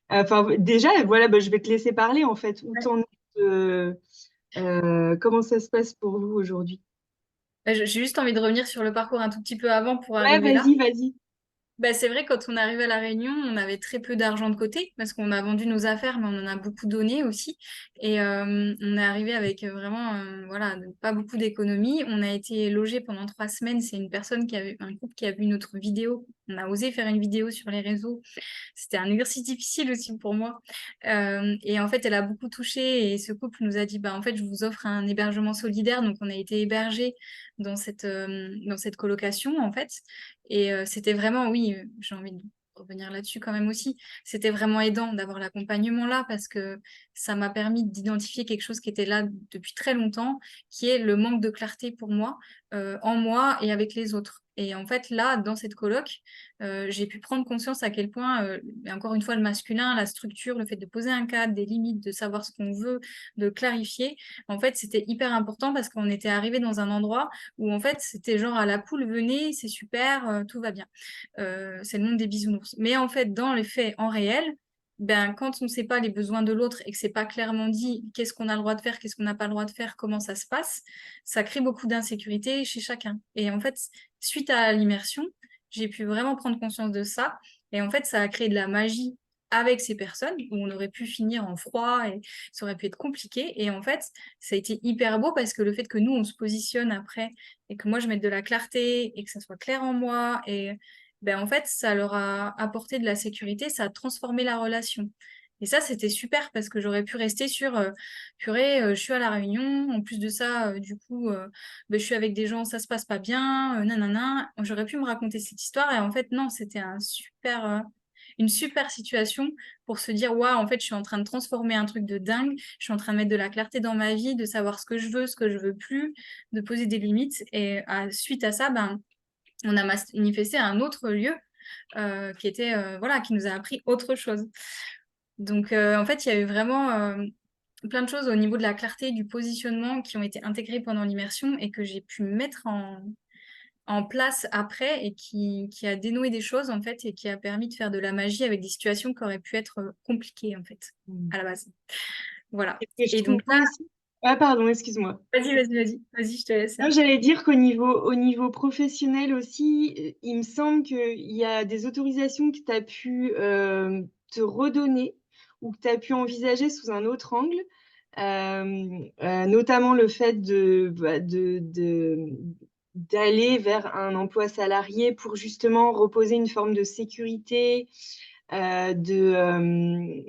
Enfin, déjà, voilà, bah, je vais te laisser parler en fait. Où Ouais. t'en es comment ça se passe pour vous aujourd'hui? J'ai juste envie de revenir sur le parcours un tout petit peu avant pour Ouais, arriver là. vas-y, vas-y. Bah, c'est vrai, quand on est arrivé à La Réunion, on avait très peu d'argent de côté parce qu'on a vendu nos affaires, mais on en a beaucoup donné aussi. Et on est arrivé avec vraiment voilà, pas beaucoup d'économies. On a été logé pendant 3 semaines. C'est une personne un couple qui a vu notre vidéo. On a osé faire une vidéo sur les réseaux. C'était un exercice difficile aussi pour moi. Et en fait, elle a beaucoup touché et ce couple nous a dit, bah, en fait, je vous offre un hébergement solidaire. Donc, on a été hébergés dans cette colocation, en fait. Et c'était vraiment, oui, j'ai envie de revenir là-dessus quand même aussi. C'était vraiment aidant d'avoir l'accompagnement là parce que ça m'a permis d'identifier quelque chose qui était là depuis très longtemps, qui est le manque de clarté pour moi, en moi et avec les autres. Et en fait, là, dans cette coloc, j'ai pu prendre conscience à quel point, et encore une fois, le masculin, la structure, le fait de poser un cadre, des limites, de savoir ce qu'on veut, de clarifier, en fait, c'était hyper important parce qu'on était arrivé dans un endroit où en fait c'était genre à la poule, venez, c'est super, tout va bien. C'est le monde des bisounours. Mais en fait, dans les faits, en réel, ben, quand on ne sait pas les besoins de l'autre et que c'est pas clairement dit qu'est-ce qu'on a le droit de faire, qu'est-ce qu'on n'a pas le droit de faire, comment ça se passe, ça crée beaucoup d'insécurité chez chacun. Et en fait, suite à l'immersion, j'ai pu vraiment prendre conscience de ça. Et en fait, ça a créé de la magie avec ces personnes, où on aurait pu finir en froid et ça aurait pu être compliqué. Et en fait, ça a été hyper beau parce que le fait que nous, on se positionne après et que moi, je mette de la clarté et que ça soit clair en moi, et ben, en fait, ça leur a apporté de la sécurité, ça a transformé la relation. Et ça, c'était super parce que j'aurais pu rester sur purée, je suis à La Réunion, en plus de ça, du coup, ben, je suis avec des gens, ça se passe pas bien, nanana. J'aurais pu me raconter cette histoire et en fait, non, c'était une super situation pour se dire, waouh, en fait, je suis en train de transformer un truc de dingue, je suis en train de mettre de la clarté dans ma vie, de savoir ce que je veux plus, de poser des limites. Et suite à ça, ben, on a manifesté un autre lieu qui était, voilà, qui nous a appris autre chose. Donc, en fait, il y a eu vraiment plein de choses au niveau de la clarté, du positionnement qui ont été intégrées pendant l'immersion et que j'ai pu mettre en place après et qui a dénoué des choses, en fait, et qui a permis de faire de la magie avec des situations qui auraient pu être compliquées, en fait, Mm. à la base. Voilà. Et ce que je Et trouve donc là, aussi... Ah, pardon, excuse-moi. vas-y, je te laisse. Non, j'allais dire au niveau professionnel aussi, il me semble qu'il y a des autorisations que tu as pu te redonner ou que tu as pu envisager sous un autre angle, notamment le fait d'aller vers un emploi salarié pour justement reposer une forme de sécurité, euh, de, euh,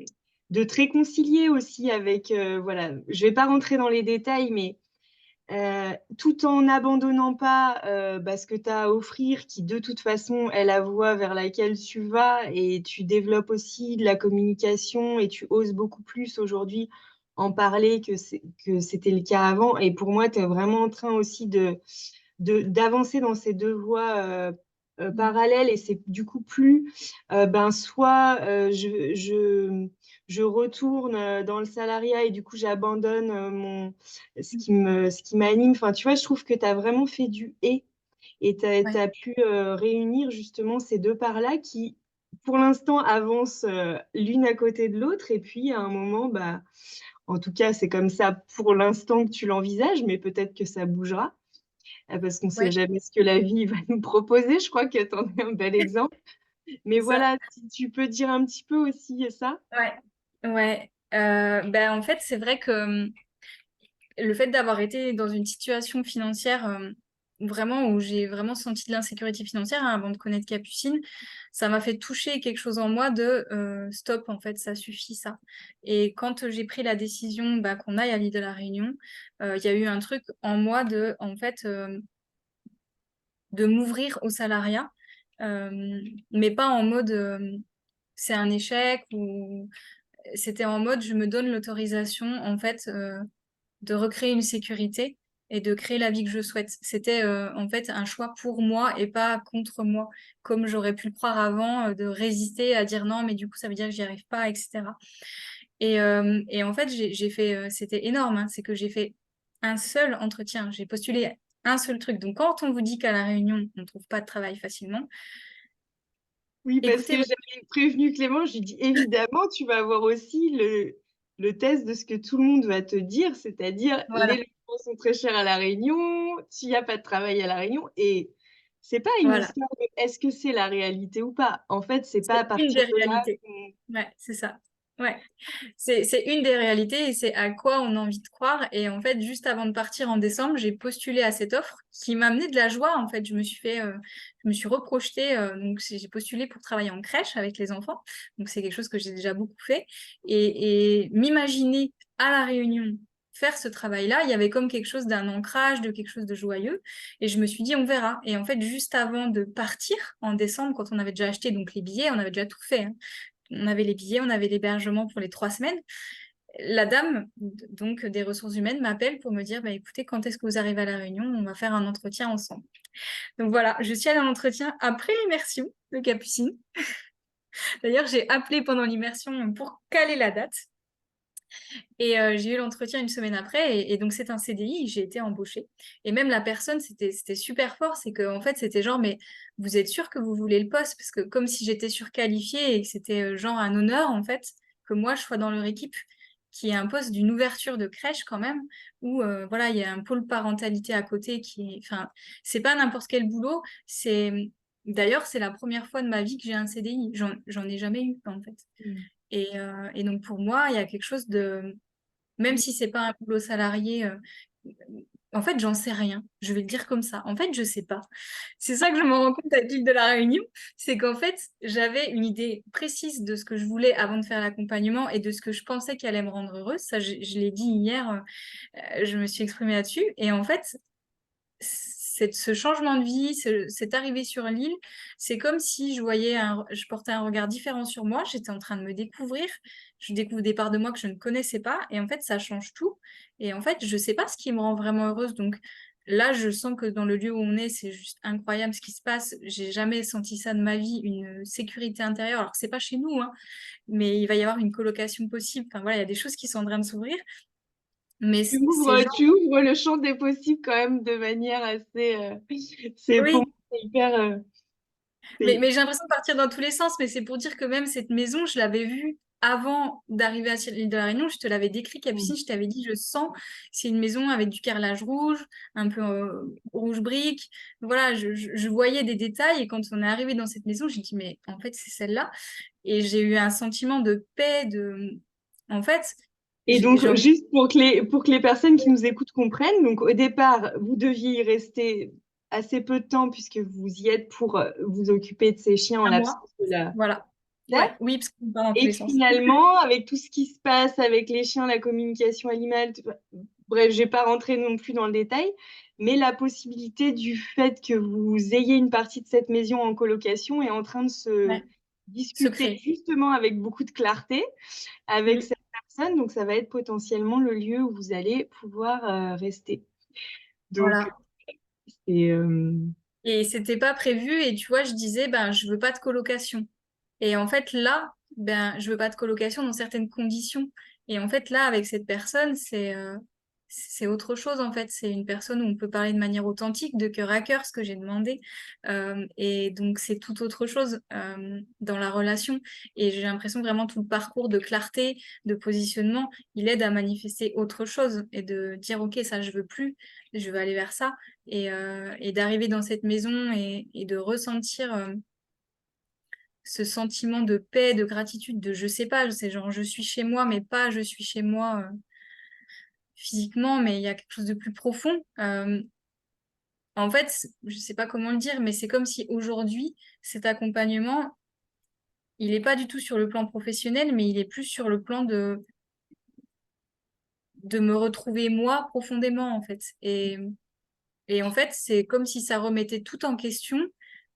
de te réconcilier aussi avec, voilà, je vais pas rentrer dans les détails, mais tout en n'abandonnant pas ce que tu as à offrir, qui de toute façon est la voie vers laquelle tu vas, et tu développes aussi de la communication et tu oses beaucoup plus aujourd'hui en parler que c'était le cas avant. Et pour moi, tu es vraiment en train aussi d'avancer dans ces deux voies parallèles, et c'est du coup plus soit je retourne dans le salariat et du coup j'abandonne ce qui m'anime. Enfin, tu vois, je trouve que tu as vraiment fait du et tu Ouais. as pu réunir justement ces deux parts-là qui, pour l'instant, avancent l'une à côté de l'autre. Et puis, à un moment, bah, en tout cas, c'est comme ça pour l'instant que tu l'envisages, mais peut-être que ça bougera parce qu'on ne sait Ouais, jamais ce que la vie va nous proposer. Je crois que tu en es un bel exemple. Mais c'est ça. voilà, si tu peux dire un petit peu aussi ça. Ouais. Ouais. Ben, en fait, c'est vrai que le fait d'avoir été dans une situation financière vraiment où j'ai vraiment senti de l'insécurité financière avant de connaître Capucine, ça m'a fait toucher quelque chose en moi de stop, en fait, ça suffit ça. Et quand j'ai pris la décision bah, qu'on aille à l'île de la Réunion, il y a eu un truc en moi de m'ouvrir au salariat, mais pas en mode c'est un échec, ou c'était en mode je me donne l'autorisation en fait de recréer une sécurité et de créer la vie que je souhaite. C'était en fait un choix pour moi et pas contre moi, comme j'aurais pu le croire avant, de résister à dire non, mais du coup ça veut dire que j'y arrive pas, etc. Et en fait j'ai fait, c'était énorme, hein, c'est que j'ai fait un seul entretien, j'ai postulé un seul truc. Donc quand on vous dit qu'à La Réunion on ne trouve pas de travail facilement, Oui, parce que écoutez votre... j'avais prévenu Clément, je lui dis évidemment, tu vas avoir aussi le test de ce que tout le monde va te dire, c'est-à-dire les Voilà, logements sont très chers à La Réunion, il n'y a pas de travail à La Réunion, et c'est pas une voilà. histoire de est-ce que c'est la réalité ou pas. En fait, c'est pas à C'est une partir des de là réalités. Ouais, c'est ça. Ouais. C'est une des réalités et c'est à quoi on a envie de croire. Et en fait, juste avant de partir en décembre, j'ai postulé à cette offre qui m'a amené de la joie. En fait, je me suis reprojetée. Donc, j'ai postulé pour travailler en crèche avec les enfants. Donc, c'est quelque chose que j'ai déjà beaucoup fait. Et m'imaginer à La Réunion faire ce travail-là, il y avait comme quelque chose d'un ancrage, de quelque chose de joyeux. Et je me suis dit, on verra. Et en fait, juste avant de partir en décembre, quand on avait déjà acheté donc les billets, on avait déjà tout fait, hein. On avait les billets, on avait l'hébergement pour les 3 semaines. La dame, donc des ressources humaines, m'appelle pour me dire, bah, écoutez, quand est-ce que vous arrivez à La Réunion? On va faire un entretien ensemble. Donc voilà, je suis allée à l'entretien après l'immersion de Capucine. D'ailleurs, j'ai appelé pendant l'immersion pour caler la date. Et j'ai eu l'entretien une semaine après, et donc c'est un CDI, j'ai été embauchée. Et même la personne, c'était super fort, c'est qu'en fait, c'était genre, mais vous êtes sûr que vous voulez le poste? Parce que comme si j'étais surqualifiée et que c'était genre un honneur, en fait, que moi, je sois dans leur équipe, qui est un poste d'une ouverture de crèche quand même, où voilà, il y a un pôle parentalité à côté qui est, enfin, c'est pas n'importe quel boulot, c'est d'ailleurs, c'est la première fois de ma vie que j'ai un CDI. J'en ai jamais eu, en fait. Mm. Et donc, pour moi, il y a quelque chose de... Même si c'est pas un boulot salarié, en fait, j'en sais rien. Je vais le dire comme ça. En fait, je sais pas. C'est ça que je me rends compte à l'île de la Réunion, c'est qu'en fait, j'avais une idée précise de ce que je voulais avant de faire l'accompagnement et de ce que je pensais qui allait me rendre heureuse. Ça, je l'ai dit hier, je me suis exprimée là-dessus. Et en fait, ce changement de vie, cette arrivée sur l'île, c'est comme si je portais un regard différent sur moi. J'étais en train de me découvrir. Je découvre des parts de moi que je ne connaissais pas. Et en fait, ça change tout. Et en fait, je sais pas ce qui me rend vraiment heureuse. Donc là, je sens que dans le lieu où on est, c'est juste incroyable ce qui se passe. J'ai jamais senti ça de ma vie, une sécurité intérieure. Alors que c'est pas chez nous, hein, mais il va y avoir une colocation possible. Enfin voilà, il y a des choses qui sont en train de s'ouvrir. Mais ces gens, Tu ouvres le champ des possibles quand même de manière assez... c'est pour moi, oui. c'est hyper... Mais c'est- j'ai l'impression de partir dans tous les sens, mais c'est pour dire que même cette maison, je l'avais vue avant d'arriver à l'île de la Réunion. Je te l'avais décrit, Mm. Capucine, je t'avais dit, je sens, c'est une maison avec du carrelage rouge, un peu rouge brique. Voilà, je voyais des détails et quand on est arrivé dans cette maison, j'ai dit, mais en fait, c'est celle-là. Et j'ai eu un sentiment de paix, En fait, Et donc, genre, juste pour que les personnes qui nous écoutent comprennent, donc au départ, vous deviez y rester assez peu de temps puisque vous y êtes pour vous occuper de ces chiens en à moi, l'absence de la... voilà. Ouais, oui, parce qu'on part dans tous Et les sens. finalement, avec tout ce qui se passe avec les chiens, la communication animale, bref, je vais pas rentrer non plus dans le détail, mais la possibilité du fait que vous ayez une partie de cette maison en colocation est en train de se Ouais, discuter secret. justement avec beaucoup de clarté avec Mm. cette personne. Donc, ça va être potentiellement le lieu où vous allez pouvoir rester. Donc, Voilà. c'est... Et c'était pas prévu. Et tu vois, je disais, ben, je veux pas de colocation. Et en fait, là, ben, je veux pas de colocation dans certaines conditions. Et en fait, là, avec cette personne, c'est autre chose, en fait. C'est une personne où on peut parler de manière authentique, de cœur à cœur, ce que j'ai demandé. Et donc, c'est tout autre chose dans la relation. Et j'ai l'impression vraiment tout le parcours de clarté, de positionnement, il aide à manifester autre chose et de dire, OK, ça, je veux plus, je veux aller vers ça. Et d'arriver dans cette maison et de ressentir ce sentiment de paix, de gratitude, de je sais pas, c'est genre je suis chez moi, mais pas je suis chez moi physiquement, mais il y a quelque chose de plus profond. En fait, je sais pas comment le dire, mais c'est comme si aujourd'hui, cet accompagnement, il est pas du tout sur le plan professionnel, mais il est plus sur le plan de me retrouver moi profondément, en fait. Et en fait, c'est comme si ça remettait tout en question.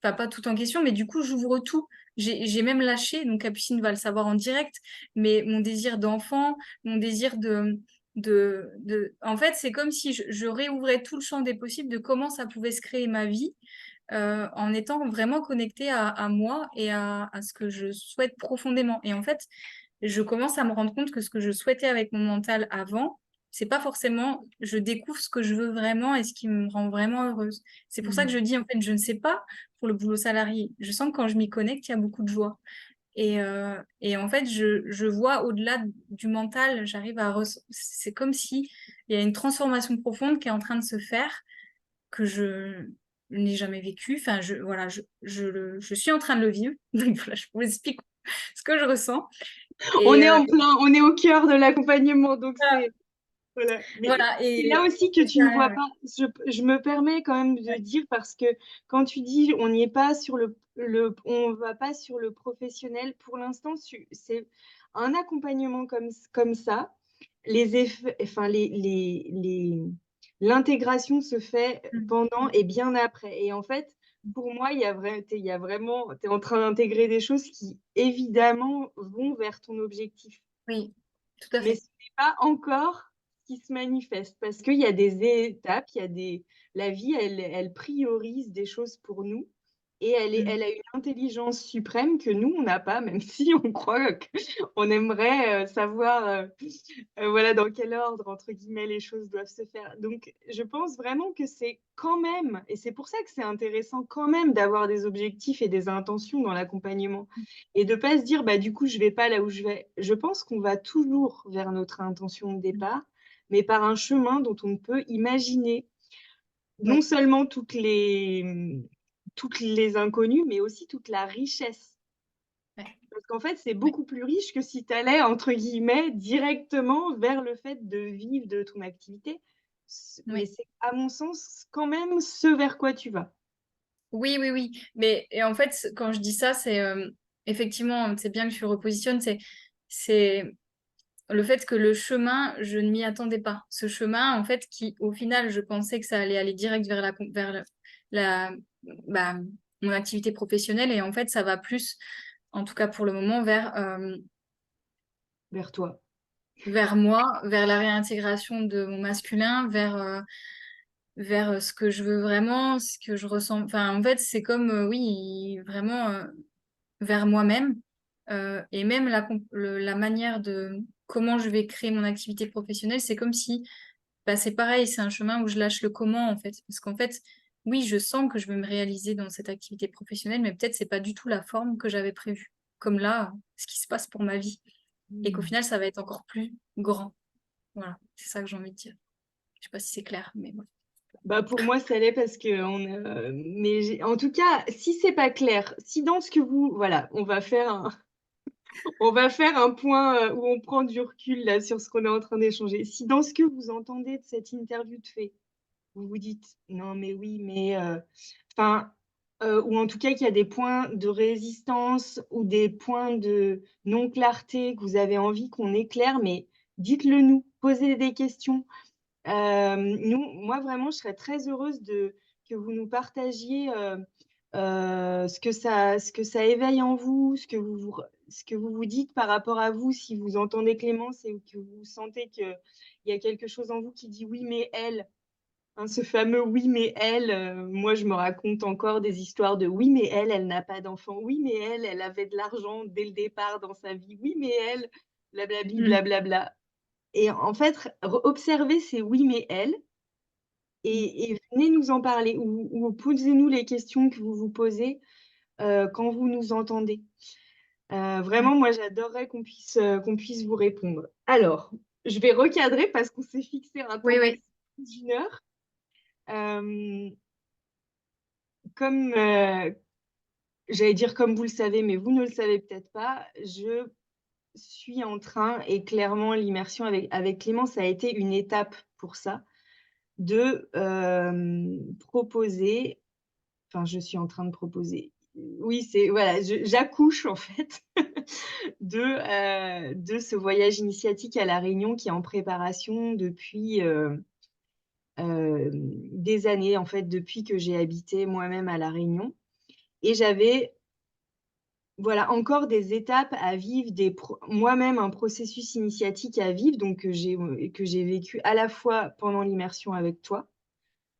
Enfin, pas tout en question, mais du coup, j'ouvre tout. J'ai même lâché, donc Capucine va le savoir en direct, mais mon désir d'enfant, mon désir En fait, c'est comme si je réouvrais tout le champ des possibles de comment ça pouvait se créer ma vie, en étant vraiment connectée à moi et à ce que je souhaite profondément. Et en fait, je commence à me rendre compte que ce que je souhaitais avec mon mental avant, c'est pas forcément, je découvre ce que je veux vraiment et ce qui me rend vraiment heureuse. C'est pour ça que je dis, en fait, je ne sais pas pour le boulot salarié. Je sens que quand je m'y connecte, il y a beaucoup de joie. Et en fait, je vois au-delà du mental, c'est comme si il y a une transformation profonde qui est en train de se faire que je n'ai jamais vécu. Enfin, voilà, je suis en train de le vivre. Donc voilà, je vous explique ce que je ressens. On Et est en plein, on est au cœur de l'accompagnement, donc voilà, c'est... Voilà. Mais voilà, c'est là aussi que tu c'est ne vois ouais. pas. Je me permets quand même de Ouais. dire parce que quand tu dis on n'y est pas sur on va pas sur le professionnel, pour l'instant, c'est un accompagnement comme ça. Les effets, enfin, l'intégration se fait Mm. pendant et bien après. Et en fait, pour moi, il y a vraiment, tu es en train d'intégrer des choses qui, évidemment, vont vers ton objectif. Oui, tout à Mais fait. ce n'est pas encore ce qui se manifeste parce qu'il y a des étapes, la vie, elle priorise des choses pour nous et Mm. elle a une intelligence suprême que nous, on n'a pas, même si on croit qu'on aimerait savoir voilà, dans quel ordre, entre guillemets, les choses doivent se faire. Donc, je pense vraiment que c'est quand même, et c'est pour ça que c'est intéressant quand même d'avoir des objectifs et des intentions dans l'accompagnement et de ne pas se dire, bah, du coup, je ne vais pas là où je vais. Je pense qu'on va toujours vers notre intention de départ, mais par un chemin dont on ne peut imaginer non Oui, seulement toutes les inconnues, mais aussi toute la richesse. Ouais. Parce qu'en fait, c'est Ouais. beaucoup plus riche que si tu allais, entre guillemets, directement vers le fait de vivre de ton activité. Mais Ouais. c'est, à mon sens, quand même ce vers quoi tu vas. Oui, oui, oui. Mais et en fait, quand je dis ça, c'est effectivement, c'est bien que tu repositionnes, c'est le fait que le chemin, je ne m'y attendais pas. Ce chemin, en fait, qui, au final, je pensais que ça allait aller direct vers la, bah, mon activité professionnelle. Et en fait, ça va plus, en tout cas pour le moment, Vers toi. vers moi, vers la réintégration de mon masculin, vers ce que je veux vraiment, ce que je ressens. Enfin, en fait, c'est comme, oui, vraiment vers moi-même. Et même la manière de comment je vais créer mon activité professionnelle, c'est comme si, bah, c'est pareil, c'est un chemin où je lâche le comment, en fait. Parce qu'en fait, oui, je sens que je veux me réaliser dans cette activité professionnelle, mais peut-être c'est pas du tout la forme que j'avais prévue. Comme là, ce qui se passe pour ma vie. Et qu'au Hmm. final, ça va être encore plus grand. Voilà, c'est ça que j'ai envie de dire. Je sais pas si c'est clair, mais voilà. Bah pour moi, ça l'est parce que en tout cas, si c'est pas clair, si dans ce que vous, voilà, on va faire un point où on prend du recul là sur ce qu'on est en train d'échanger. Si dans ce que vous entendez de cette interview de fait, vous vous dites non mais oui, mais enfin, ou en tout cas qu'il y a des points de résistance ou des points de non-clarté que vous avez envie qu'on éclaire, mais dites-le nous, posez des questions. Moi, vraiment, je serais très heureuse que vous nous partagiez ce que ça éveille en vous, ce que vous vous dites par rapport à vous, si vous entendez Clémence et que vous sentez qu'il y a quelque chose en vous qui dit oui, mais elle, hein, ce fameux oui, mais elle, moi, je me raconte encore des histoires de oui, mais elle n'a pas d'enfant, oui, mais elle avait de l'argent dès le départ dans sa vie, oui, mais elle, blablabli, Mm. blablabla. Et en fait, observez ces oui, mais elle et venez nous en parler ou posez-nous les questions que vous vous posez quand vous nous entendez. Ouais. Vraiment, moi, j'adorerais qu'on puisse vous répondre. Alors, je vais recadrer parce qu'on s'est fixé un temps Oui, oui. maximum d'une heure. Euh, comme, j'allais dire comme vous le savez, mais vous ne le savez peut-être pas, je suis en train, et clairement, l'immersion avec Clément, ça a été une étape pour ça, de proposer. Enfin, je suis en train de proposer. Oui, c'est voilà, j'accouche en fait de ce voyage initiatique à La Réunion qui est en préparation depuis des années, en fait, depuis que j'ai habité moi-même à La Réunion. Et j'avais voilà, encore des étapes à vivre, moi-même un processus initiatique à vivre, donc que j'ai vécu à la fois pendant l'immersion avec toi,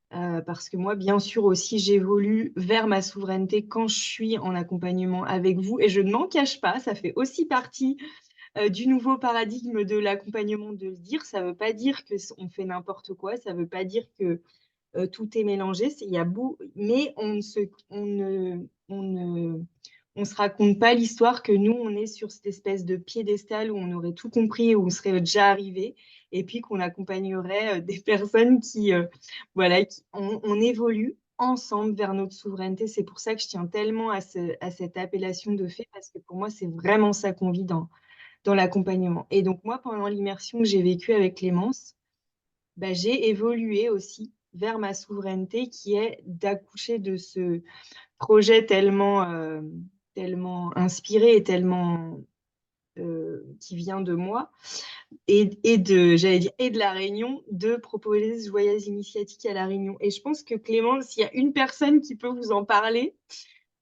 parce que moi, bien sûr aussi, j'évolue vers ma souveraineté quand je suis en accompagnement avec vous, et je ne m'en cache pas, ça fait aussi partie du nouveau paradigme de l'accompagnement de le dire. Ça ne veut pas dire qu'on fait n'importe quoi, ça ne veut pas dire que tout est mélangé. Il y a beau, mais on ne, on se raconte pas l'histoire que nous, on est sur cette espèce de piédestal où on aurait tout compris, où on serait déjà arrivé, et puis qu'on accompagnerait des personnes voilà, on évolue ensemble vers notre souveraineté. C'est pour ça que je tiens tellement à cette appellation de fait, parce que pour moi, c'est vraiment ça qu'on vit dans l'accompagnement. Et donc, moi, pendant l'immersion que j'ai vécue avec Clémence, bah, j'ai évolué aussi vers ma souveraineté qui est d'accoucher de ce projet tellement inspiré et tellement qui vient de moi j'allais dire, et de la Réunion, de proposer ce voyage initiatique à la Réunion. Et je pense que Clément, s'il y a une personne qui peut vous en parler,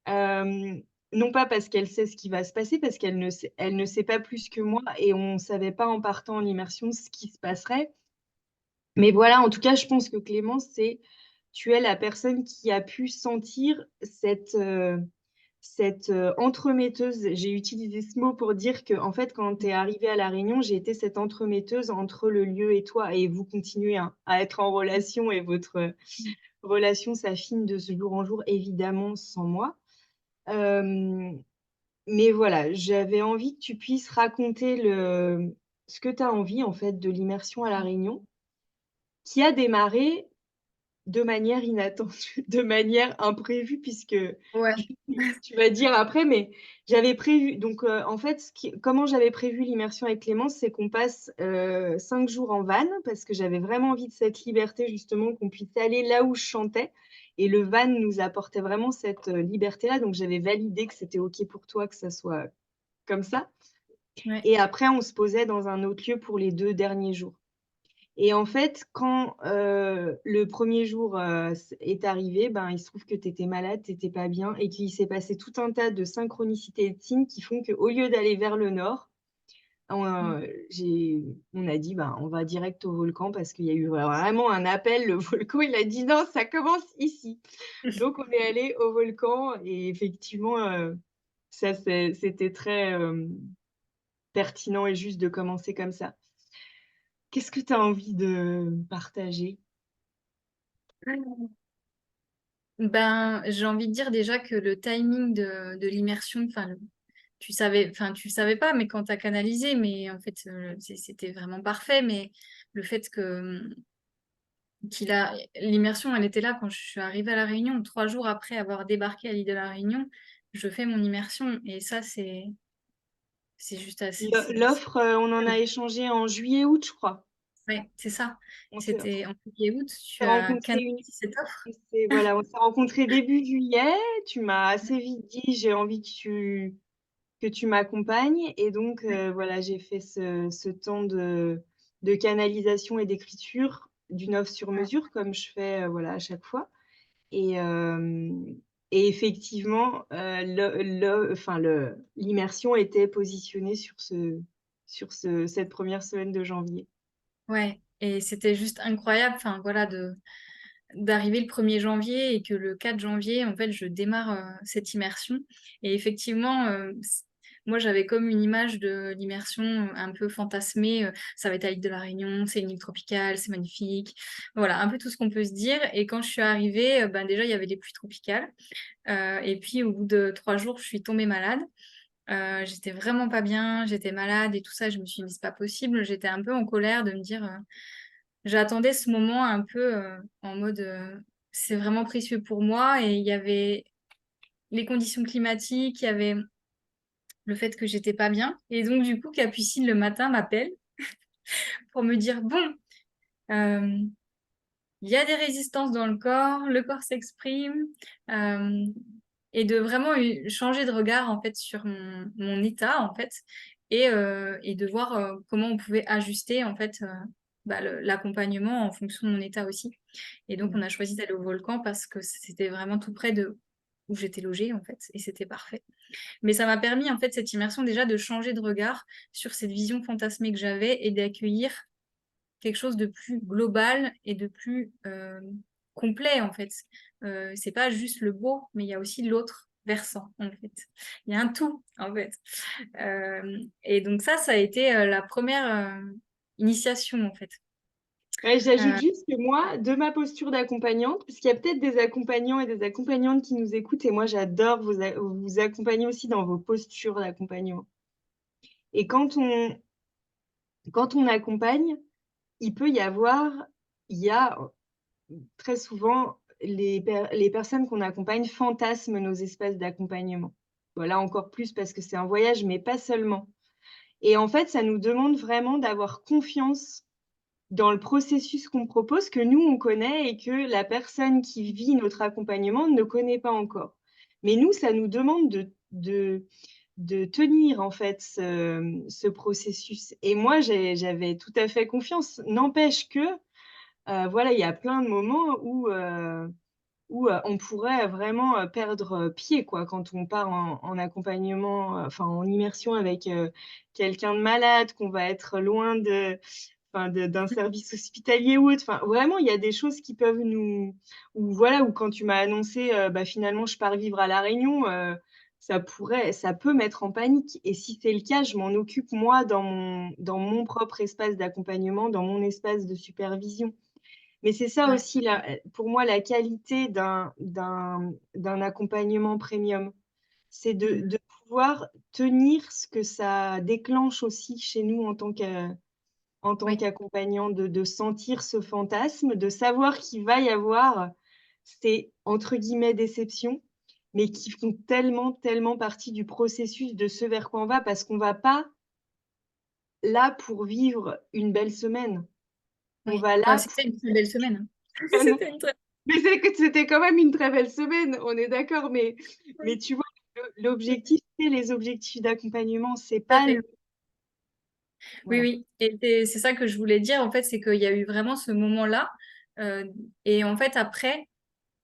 euh, non pas parce qu'elle sait ce qui va se passer, parce elle ne sait pas plus que moi et on ne savait pas en partant en immersion ce qui se passerait. Mais voilà, en tout cas, je pense que Clémence, tu es la personne qui a pu sentir cette entremetteuse. J'ai utilisé ce mot pour dire que, en fait, quand tu es arrivée à La Réunion, j'ai été cette entremetteuse entre le lieu et toi. Et vous continuez hein, à être en relation et votre relation s'affine de ce jour en jour, évidemment, sans moi. Euh, mais voilà, j'avais envie que tu puisses raconter ce que tu as envie, en fait, de l'immersion à La Réunion qui a démarré. de manière inattendue, de manière imprévue puisque Ouais. tu vas dire après, mais j'avais prévu donc en fait, comment j'avais prévu l'immersion avec Clémence, c'est qu'on passe, 5 jours en van parce que j'avais vraiment envie de cette liberté justement, qu'on puisse aller là où je chantais et le van nous apportait vraiment cette, liberté-là, donc j'avais validé que c'était OK pour toi que ça soit comme ça Ouais. et après on se posait dans un autre lieu pour les 2 derniers jours. Et en fait, quand, le premier jour, est arrivé, ben, il se trouve que tu étais malade, tu étais pas bien et qu'il s'est passé tout un tas de synchronicités et de signes qui font qu'au lieu d'aller vers le nord, Mmh. on a dit: «Ben, on va direct au volcan» parce qu'il y a eu vraiment un appel. Le volcan, il a dit: «Non, ça commence ici». Donc on est allé au volcan et effectivement, c'était très, pertinent et juste de commencer comme ça. Qu'est-ce que tu as envie de partager? Ben, j'ai envie de dire déjà que le timing de l'immersion, enfin, tu savais pas, mais quand tu as canalisé, mais en fait, c'était vraiment parfait. Mais le fait que l'immersion, elle était là quand je suis arrivée à La Réunion, 3 jours après avoir débarqué à l'île de La Réunion, je fais mon immersion. Et ça, c'est juste assez. L'offre, on en a échangé en juillet-août, je crois. Ouais, c'est ça. On s'est C'était en juillet août, s'est tu as rencontrés canalisé cette offre. on s'est rencontrés début juillet. Tu m'as assez vite dit: «J'ai envie que tu m'accompagnes» et donc voilà, j'ai fait ce temps de canalisation et d'écriture d'une offre sur mesure comme je fais, voilà, à chaque fois et et effectivement, l'immersion était positionnée sur cette première semaine de janvier. Ouais, et c'était juste incroyable, enfin voilà, d'arriver le 1er janvier et que le 4 janvier, en fait, je démarre cette immersion. Et effectivement, moi, j'avais comme une image de l'immersion un peu fantasmée. Ça va être à l'île de la Réunion, c'est une île tropicale, c'est magnifique. Voilà, un peu tout ce qu'on peut se dire. Et quand je suis arrivée, ben, déjà, il y avait des pluies tropicales. Et puis, au bout de 3 jours, je suis tombée malade. J'étais vraiment pas bien, j'étais malade et tout ça. Je me suis dit, c'est pas possible. J'étais un peu en colère de me dire, j'attendais ce moment un peu en mode, c'est vraiment précieux pour moi. Et il y avait les conditions climatiques, il y avait le fait que j'étais pas bien. Et donc, du coup, Capucine, le matin, m'appelle pour me dire, bon, euh, il y a des résistances dans le corps s'exprime, euh, et de vraiment changer de regard en fait sur mon état en fait, et de voir comment on pouvait ajuster en fait bah, l'accompagnement en fonction de mon état aussi. Et donc on Mmh. a choisi d'aller au volcan parce que c'était vraiment tout près de où j'étais logée en fait, et c'était parfait. Mais ça m'a permis en fait cette immersion déjà de changer de regard sur cette vision fantasmée que j'avais et d'accueillir quelque chose de plus global et de plus complet en fait. C'est pas juste le beau, mais il y a aussi l'autre versant en fait. Il y a un tout en fait. Et donc ça a été la première initiation en fait. Ouais, j'ajoute Euh, juste que moi, de ma posture d'accompagnante, parce qu'il y a peut-être des accompagnants et des accompagnantes qui nous écoutent et moi j'adore vous accompagner aussi dans vos postures d'accompagnement et quand on accompagne, il y a très souvent les personnes qu'on accompagne fantasment nos espaces d'accompagnement. Voilà, encore plus parce que c'est un voyage, mais pas seulement et en fait, ça nous demande vraiment d'avoir confiance dans le processus qu'on propose, que nous, on connaît et que la personne qui vit notre accompagnement ne connaît pas encore. Mais nous, ça nous demande de tenir en fait ce processus et moi, j'avais tout à fait confiance. N'empêche que, voilà, il y a plein de moments où on pourrait vraiment, perdre, pied quoi, quand on part en accompagnement, enfin en immersion avec, quelqu'un de malade, qu'on va être loin d'un service hospitalier ou autre. Enfin, vraiment, il y a des choses qui peuvent nous ou voilà, ou quand tu m'as annoncé, bah, finalement je pars vivre à La Réunion, ça peut mettre en panique et si c'est le cas, je m'en occupe moi dans mon propre espace d'accompagnement, dans mon espace de supervision. Mais c'est ça ouais. aussi pour moi la qualité d'un accompagnement premium. C'est Mm. de pouvoir tenir ce que ça déclenche aussi chez nous en tant en tant Oui, qu'accompagnant de sentir ce fantasme, de savoir qu'il va y avoir ces, entre guillemets, «déceptions», mais qui font tellement, tellement partie du processus de ce vers quoi on va, parce qu'on va pas là pour vivre une belle semaine. On oui. va Enfin, là c'était une très belle semaine, hein. pour C'était une très mais c'est que c'était quand même une très belle semaine, on est d'accord, mais oui, tu vois, tout l'objectif, c'est les objectifs d'accompagnement, c'est à pas le fait. Oui, voilà. oui. Et c'est ça que je voulais dire, en fait, c'est qu'il y a eu vraiment ce moment-là. euh, et en fait, après,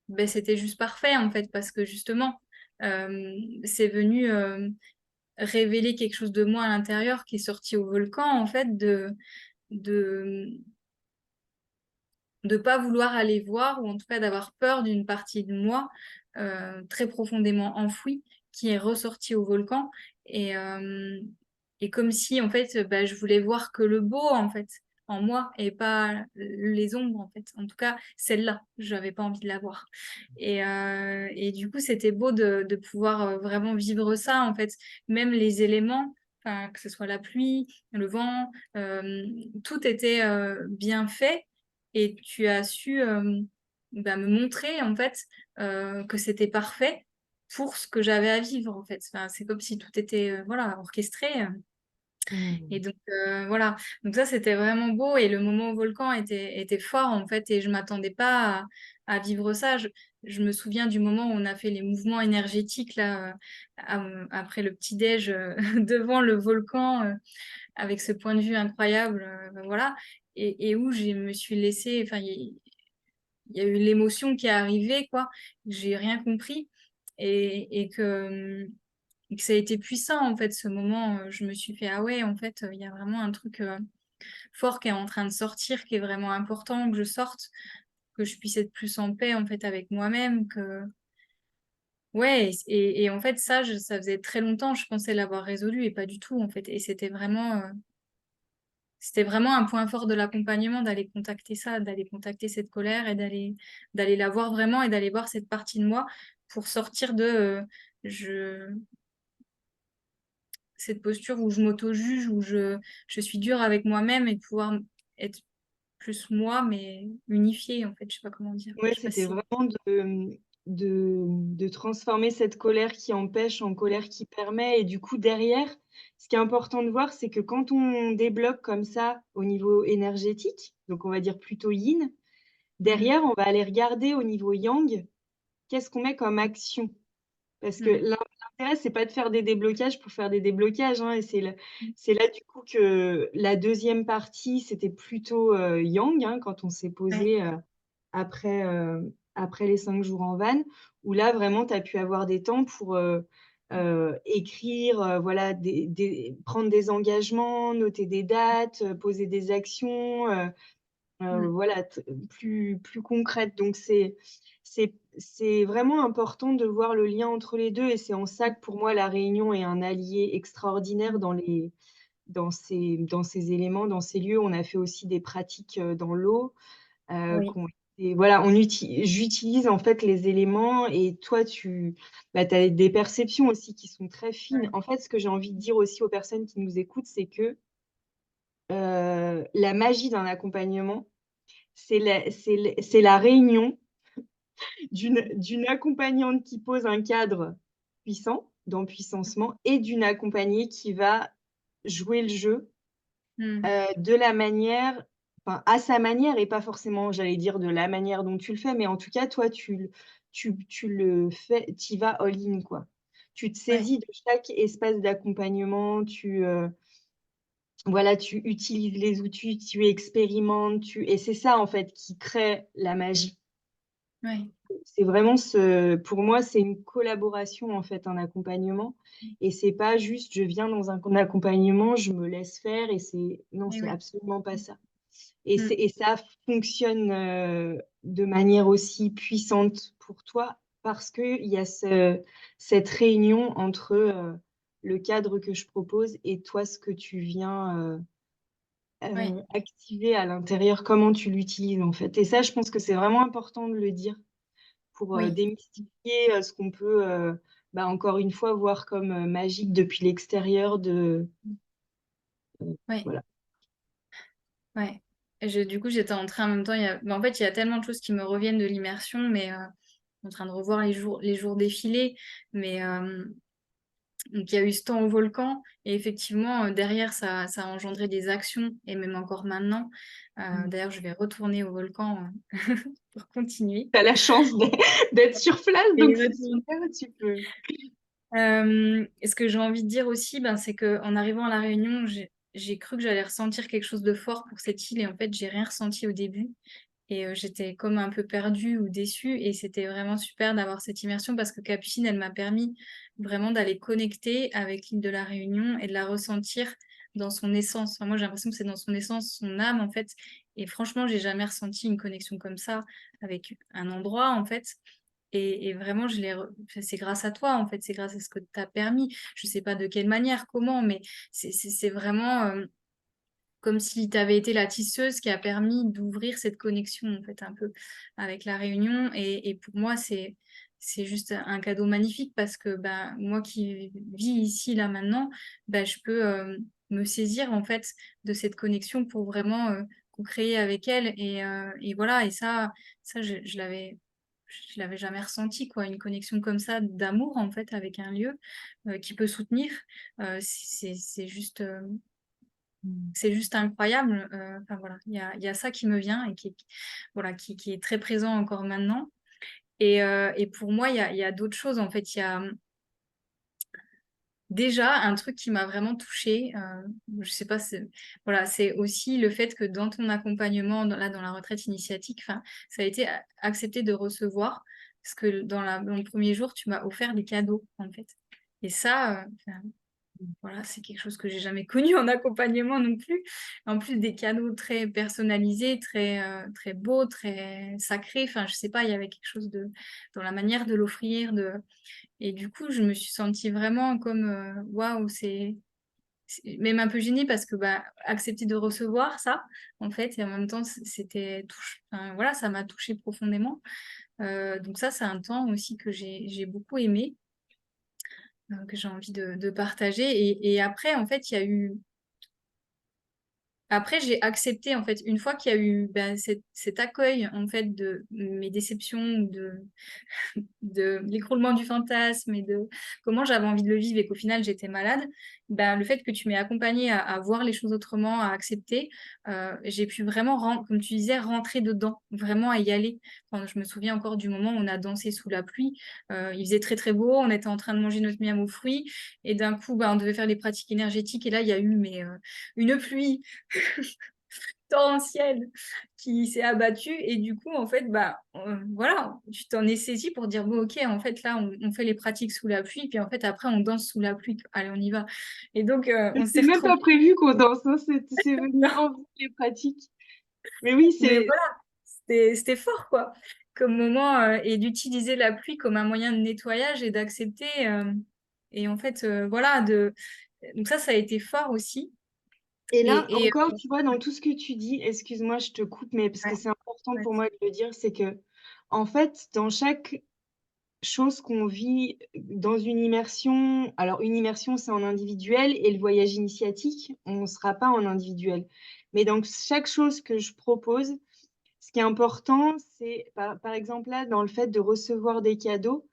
ben, c'était juste parfait, en fait, parce que justement, c'est venu révéler quelque chose de moi à l'intérieur qui est sorti au volcan, en fait, de de pas vouloir aller voir, ou en tout cas d'avoir peur d'une partie de moi très profondément enfouie qui est ressortie au volcan. Et, euh, et comme si, en fait, bah, je voulais voir que le beau, en fait, en moi, et pas les ombres, en fait. En tout cas, celle-là, j'avais pas envie de la voir. Et du coup, c'était beau de pouvoir vraiment vivre ça, en fait. Même les éléments, enfin, que ce soit la pluie, le vent, tout était bien fait et tu as su bah, me montrer en fait que c'était parfait pour ce que j'avais à vivre en fait. Enfin, c'est comme si tout était voilà orchestré. Et Mmh. donc voilà. Donc ça c'était vraiment beau et le moment au volcan était fort en fait et je m'attendais pas à vivre ça. Je me souviens du moment où on a fait les mouvements énergétiques là après le petit déj devant le volcan avec ce point de vue incroyable, voilà, et où je me suis laissée, enfin, il y a eu l'émotion qui est arrivée, quoi, j'ai rien compris, et que ça a été puissant, en fait, ce moment, je me suis fait, ah ouais, en fait, il y a vraiment un truc fort qui est en train de sortir, qui est vraiment important, que je sorte, que je puisse être plus en paix, en fait, avec moi-même, que... Ouais, et en fait, ça, ça faisait très longtemps, je pensais l'avoir résolu, et pas du tout, en fait, et c'était vraiment un point fort de l'accompagnement d'aller contacter ça, d'aller contacter cette colère et d'aller la voir vraiment et d'aller voir cette partie de moi pour sortir de je cette posture où je m'auto-juge, où je suis dure avec moi-même et de pouvoir être plus moi, mais unifiée en fait. Je sais pas comment dire. Ouais, Je sais pas c'était si vraiment de transformer cette colère qui empêche en colère qui permet et du coup derrière, ce qui est important de voir, c'est que quand on débloque comme ça au niveau énergétique, donc on va dire plutôt yin, Mm, derrière on va aller regarder au niveau yang, qu'est-ce qu'on met comme action? Parce que mm, l'intérêt, c'est pas de faire des déblocages pour faire des déblocages, hein, et mm, c'est là, du coup, que la deuxième partie, c'était plutôt, yang, hein, quand on s'est ouais, posé après, après les 5 jours en van, où là, vraiment, tu as pu avoir des temps pour, écrire, voilà, prendre des engagements, noter des dates, poser des actions, mm, voilà, plus concrète. Donc c'est vraiment important de voir le lien entre les 2 et c'est en ça que pour moi la Réunion est un allié extraordinaire mm. dans ces éléments, dans ces lieux. On a fait aussi des pratiques, dans l'eau, Oui, qu'on et voilà, j'utilise en fait les éléments et toi bah, tu as des perceptions aussi qui sont très fines. ouais, En fait, ce que j'ai envie de dire aussi aux personnes qui nous écoutent, c'est que, la magie d'un accompagnement, c'est la réunion d'une accompagnante qui pose un cadre puissant, d'empuissancement et d'une accompagnée qui va jouer le jeu, mm, de la manière enfin, à sa manière et pas forcément, j'allais dire, de la manière dont tu le fais, mais en tout cas, toi, tu le fais tu y vas all-in, quoi. Tu te ouais, saisis de chaque espace d'accompagnement, voilà, tu utilises les outils, tu expérimentes, tu et c'est ça, en fait, qui crée la magie. ouais, C'est vraiment pour moi, c'est une collaboration, en fait, un accompagnement et c'est pas juste je viens dans un accompagnement, je me laisse faire et c'est non, et c'est oui, absolument pas ça mm, et ça fonctionne, de manière aussi puissante pour toi parce qu'il y a cette réunion entre, le cadre que je propose et toi, ce que tu viens, ouais, activer à l'intérieur, comment tu l'utilises, en fait et ça, je pense que c'est vraiment important de le dire pour, oui, démystifier, ce qu'on peut, bah, encore une fois, voir comme, magique depuis l'extérieur de ouais. voilà. Ouais. Du coup, j'étais en train en même temps, en fait, il y a tellement de choses qui me reviennent de l'immersion, mais en train de revoir les jours défiler. Mais donc, il y a eu ce temps au volcan, et effectivement, derrière, ça a engendré des actions, et même encore maintenant. Mm. D'ailleurs, je vais retourner au volcan pour continuer. Tu as la chance d'être sur place, Et donc c'est retourner. super, tu peux. Et ce que j'ai envie de dire aussi, ben, c'est qu'en arrivant à La Réunion, j'ai cru que j'allais ressentir quelque chose de fort pour cette île, et en fait, j'ai rien ressenti au début. Et j'étais comme un peu perdue ou déçue. Et c'était vraiment super d'avoir cette immersion parce que Capucine, elle m'a permis vraiment d'aller connecter avec l'île de la Réunion et de la ressentir dans son essence. Enfin, moi, j'ai l'impression que c'est dans son essence, son âme, en fait. Et franchement, j'ai jamais ressenti une connexion comme ça avec un endroit, en fait. Et vraiment, c'est grâce à toi, en fait. C'est grâce à ce que tu as permis. Je sais pas de quelle manière, comment, mais c'est vraiment comme si tu avais été la tisseuse qui a permis d'ouvrir cette connexion en fait un peu avec la Réunion. Et pour moi, c'est juste un cadeau magnifique parce que bah, moi qui vis ici là maintenant, bah, je peux me saisir en fait de cette connexion pour vraiment co-créer avec elle. Et voilà, et ça je l'avais jamais ressenti, quoi, une connexion comme ça d'amour en fait avec un lieu qui peut soutenir. C'est juste Mm. c'est juste incroyable. Enfin, voilà, il y a ça qui me vient et voilà, qui est très présent encore maintenant. Et pour moi, il y a d'autres choses. En fait, il y a déjà un truc qui m'a vraiment touchée. Je sais pas, voilà, c'est aussi le fait que dans ton accompagnement, là, dans la retraite initiatique, enfin, ça a été accepté de recevoir. Parce que dans le premier jour, tu m'as offert des cadeaux, en fait. Et ça, enfin, voilà, c'est quelque chose que j'ai jamais connu en accompagnement non plus. En plus des cadeaux très personnalisés, très beaux, très sacrés. Enfin, je sais pas, il y avait quelque chose dans la manière de l'offrir. Et du coup, je me suis sentie vraiment comme waouh, c'est même un peu gênée parce que bah, accepter de recevoir ça, en fait, et en même temps, enfin, voilà, ça m'a touchée profondément. Donc ça, c'est un temps aussi que j'ai beaucoup aimé, que j'ai envie de partager. Et après, en fait, il y a eu Après, j'ai accepté, en fait, une fois qu'il y a eu ben, cet accueil, en fait, de mes déceptions, de l'écroulement du fantasme et de comment j'avais envie de le vivre et qu'au final, j'étais malade, ben, le fait que tu m'aies accompagnée à voir les choses autrement, à accepter, j'ai pu vraiment, comme tu disais, rentrer dedans, vraiment à y aller. Enfin, je me souviens encore du moment où on a dansé sous la pluie. Il faisait très, très beau, on était en train de manger notre miam aux fruits et d'un coup, ben, on devait faire les pratiques énergétiques et là, il y a eu une pluie torrentielle qui s'est abattue et du coup en fait bah voilà, tu t'en es saisi pour dire bon, ok, en fait là on fait les pratiques sous la pluie puis en fait après on danse sous la pluie, allez on y va. Et donc on C'est s'est même retrouvés. pas prévu qu'on danse, hein, c'est venu en vous les pratiques. Mais oui, Mais c'est voilà, c'était fort quoi comme moment, et d'utiliser la pluie comme un moyen de nettoyage et d'accepter, et en fait voilà, donc ça a été fort aussi. et là et encore, tu vois, dans tout ce que tu dis, excuse-moi, je te coupe, mais parce ouais, que c'est important ouais. pour moi de le dire, c'est que en fait, dans chaque chose qu'on vit dans une immersion, alors une immersion c'est en individuel et le voyage initiatique, on ne sera pas en individuel. Mais dans chaque chose que je propose, ce qui est important, c'est par exemple là, dans le fait de recevoir des cadeaux,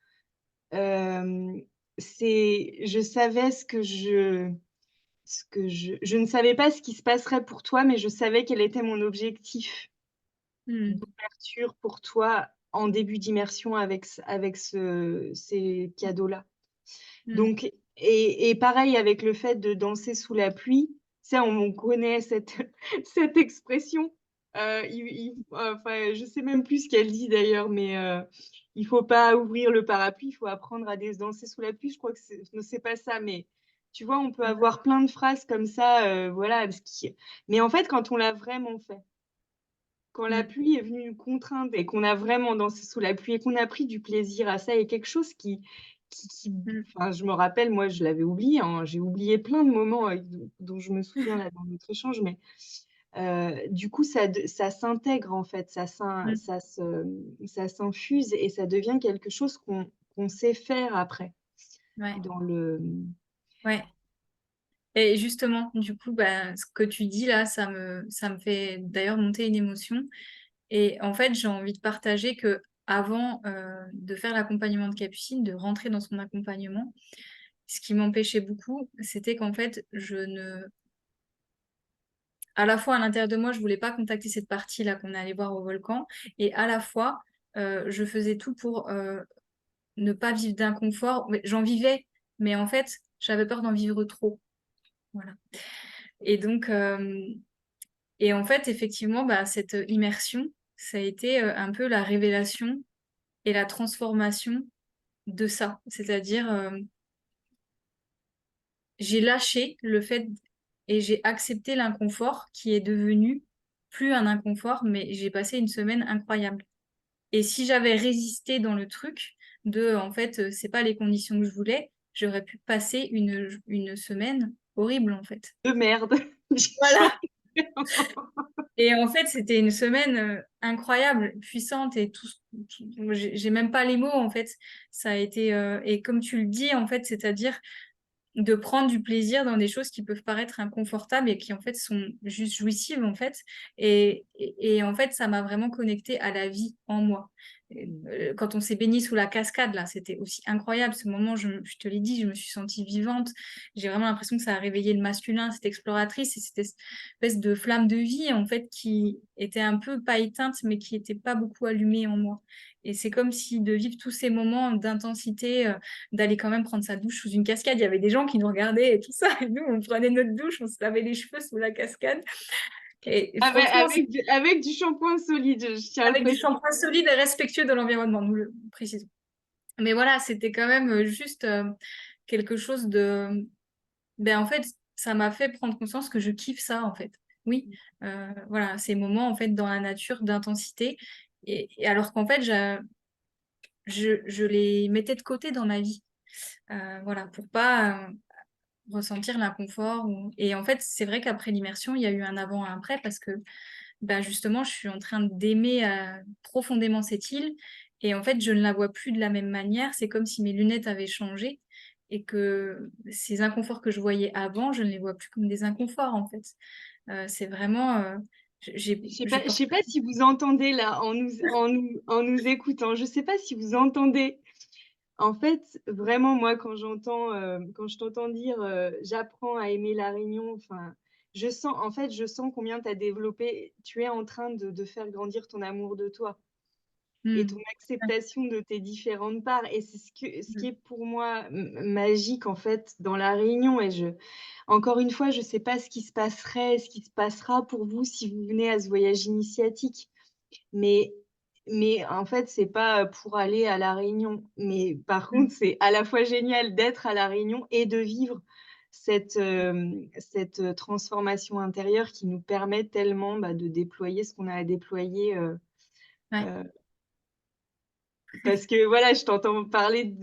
euh, je savais je ne savais pas ce qui se passerait pour toi, mais je savais quel était mon objectif Hmm. d'ouverture pour toi en début d'immersion avec ces cadeaux-là. Hmm. Donc, et pareil avec le fait de danser sous la pluie, ça, on connaît cette expression. Enfin, je sais même plus ce qu'elle dit d'ailleurs, mais il faut pas ouvrir le parapluie, il faut apprendre à danser sous la pluie. Je crois que c'est pas ça, mais tu vois, on peut avoir plein de phrases comme ça, voilà. Mais en fait, quand on l'a vraiment fait, quand la Hmm. pluie est venue nous contraindre et qu'on a vraiment dansé sous la pluie et qu'on a pris du plaisir à ça, il y a quelque chose Hmm. enfin, je me rappelle, moi, je l'avais oublié, hein, j'ai oublié plein de moments dont je me souviens là dans notre échange, mais du coup, ça s'intègre en fait, Hmm. ça s'infuse et ça devient quelque chose qu'on sait faire après Ouais. dans le. Ouais. Et justement, du coup, bah, ce que tu dis là, ça me fait d'ailleurs monter une émotion. Et en fait, j'ai envie de partager que avant de faire l'accompagnement de Capucine, de rentrer dans son accompagnement, ce qui m'empêchait beaucoup, c'était qu'en fait, à la fois à l'intérieur de moi, je voulais pas contacter cette partie-là qu'on est allé voir au volcan, et à la fois, je faisais tout pour ne pas vivre d'inconfort. J'en vivais, mais en fait, j'avais peur d'en vivre trop. Voilà. Et donc, et en fait, effectivement, bah, cette immersion, ça a été un peu la révélation et la transformation de ça. C'est-à-dire, j'ai lâché le fait et j'ai accepté l'inconfort qui est devenu plus un inconfort, mais j'ai passé une semaine incroyable. Et si j'avais résisté dans le truc en fait, c'est pas les conditions que je voulais, j'aurais pu passer une semaine horrible, en fait. De merde. Voilà. Et en fait, c'était une semaine incroyable, puissante et j'ai même pas les mots en fait. Ça a été et comme tu le dis en fait, c'est-à-dire de prendre du plaisir dans des choses qui peuvent paraître inconfortables et qui en fait sont juste jouissives en fait. Et en fait, ça m'a vraiment connectée à la vie en moi. Quand on s'est baigné sous la cascade, là, c'était aussi incroyable. Ce moment, je te l'ai dit, je me suis sentie vivante. J'ai vraiment l'impression que ça a réveillé le masculin, cette exploratrice et cette espèce de flamme de vie, en fait, qui était un peu pas éteinte, mais qui était pas beaucoup allumée en moi. Et c'est comme si de vivre tous ces moments d'intensité, d'aller quand même prendre sa douche sous une cascade. Il y avait des gens qui nous regardaient et tout ça. Et nous, on prenait notre douche, on se lavait les cheveux sous la cascade. Et franchement, Avec du shampoing solide, je tiens à le avec du préciser. shampoing solide et respectueux de l'environnement, nous le précisons. Mais voilà, c'était quand même juste quelque chose de... Ben, en fait, ça m'a fait prendre conscience que je kiffe ça, en fait. Oui, voilà, ces moments, en fait, dans la nature d'intensité. Et alors qu'en fait, je les mettais de côté dans ma vie. Voilà, pour pas ressentir l'inconfort. Et en fait, c'est vrai qu'après l'immersion, il y a eu un avant et un après parce que ben justement, je suis en train d'aimer profondément cette île. Et en fait, je ne la vois plus de la même manière. C'est comme si mes lunettes avaient changé et que ces inconforts que je voyais avant, je ne les vois plus comme des inconforts, en fait. C'est vraiment... je Je porte... sais pas si vous entendez là, en nous écoutant, je sais pas si vous entendez. En fait, vraiment, moi, quand je t'entends dire j'apprends à aimer la Réunion, enfin, je sens combien tu as développé, tu es en train de faire grandir ton amour de toi et ton Hmm. acceptation de tes différentes parts. Et c'est ce qui est pour moi magique, en fait, dans la Réunion. Encore une fois, je sais pas ce qui se passerait, ce qui se passera pour vous si vous venez à ce voyage initiatique. Mais, mais en fait, c'est pas pour aller à La Réunion. Mais par Hmm. contre, c'est à la fois génial d'être à La Réunion et de vivre cette transformation intérieure qui nous permet tellement bah, de déployer ce qu'on a à déployer. Ouais. Euh, parce que voilà, je t'entends parler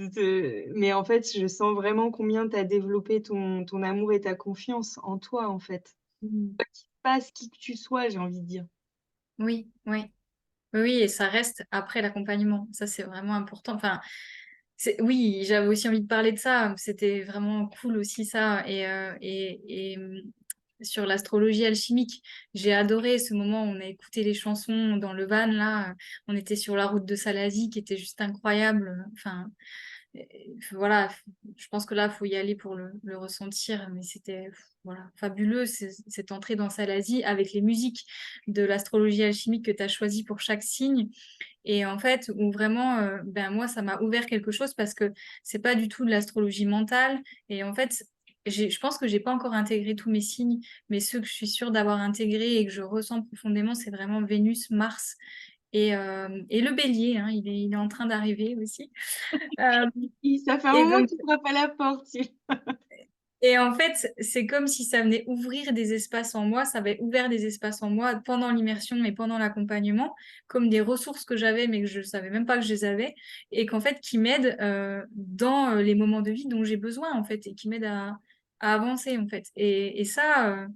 mais en fait, je sens vraiment combien tu as développé ton amour et ta confiance en toi, en fait. Hmm. Quoi qu'il se passe, qui que tu sois, j'ai envie de dire. Oui, oui. Oui, et ça reste après l'accompagnement. Ça, c'est vraiment important. Enfin, oui, j'avais aussi envie de parler de ça. C'était vraiment cool aussi ça. Sur l'astrologie alchimique, j'ai adoré ce moment où on a écouté les chansons dans le van là. On était sur la route de Salazie qui était juste incroyable. Enfin, voilà, je pense que là, il faut y aller pour le ressentir, mais c'était voilà, fabuleux cette entrée dans Salazie avec les musiques de l'astrologie alchimique que tu as choisi pour chaque signe. Et en fait, où vraiment, ben moi, ça m'a ouvert quelque chose parce que c'est pas du tout de l'astrologie mentale. Et en fait, je pense que j'ai pas encore intégré tous mes signes, mais ceux que je suis sûre d'avoir intégrés et que je ressens profondément, c'est vraiment Vénus, Mars et le Bélier. Hein, il est en train d'arriver aussi. Euh, Ça fait un et moment donc, qu'il frappe à la porte. et en fait, c'est comme si ça venait ouvrir des espaces en moi, ça avait ouvert des espaces en moi pendant l'immersion et pendant l'accompagnement, comme des ressources que j'avais mais que je savais même pas que je les avais, et qu'en fait qui m'aident dans les moments de vie dont j'ai besoin en fait, et qui m'aident à avancer en fait. Et ça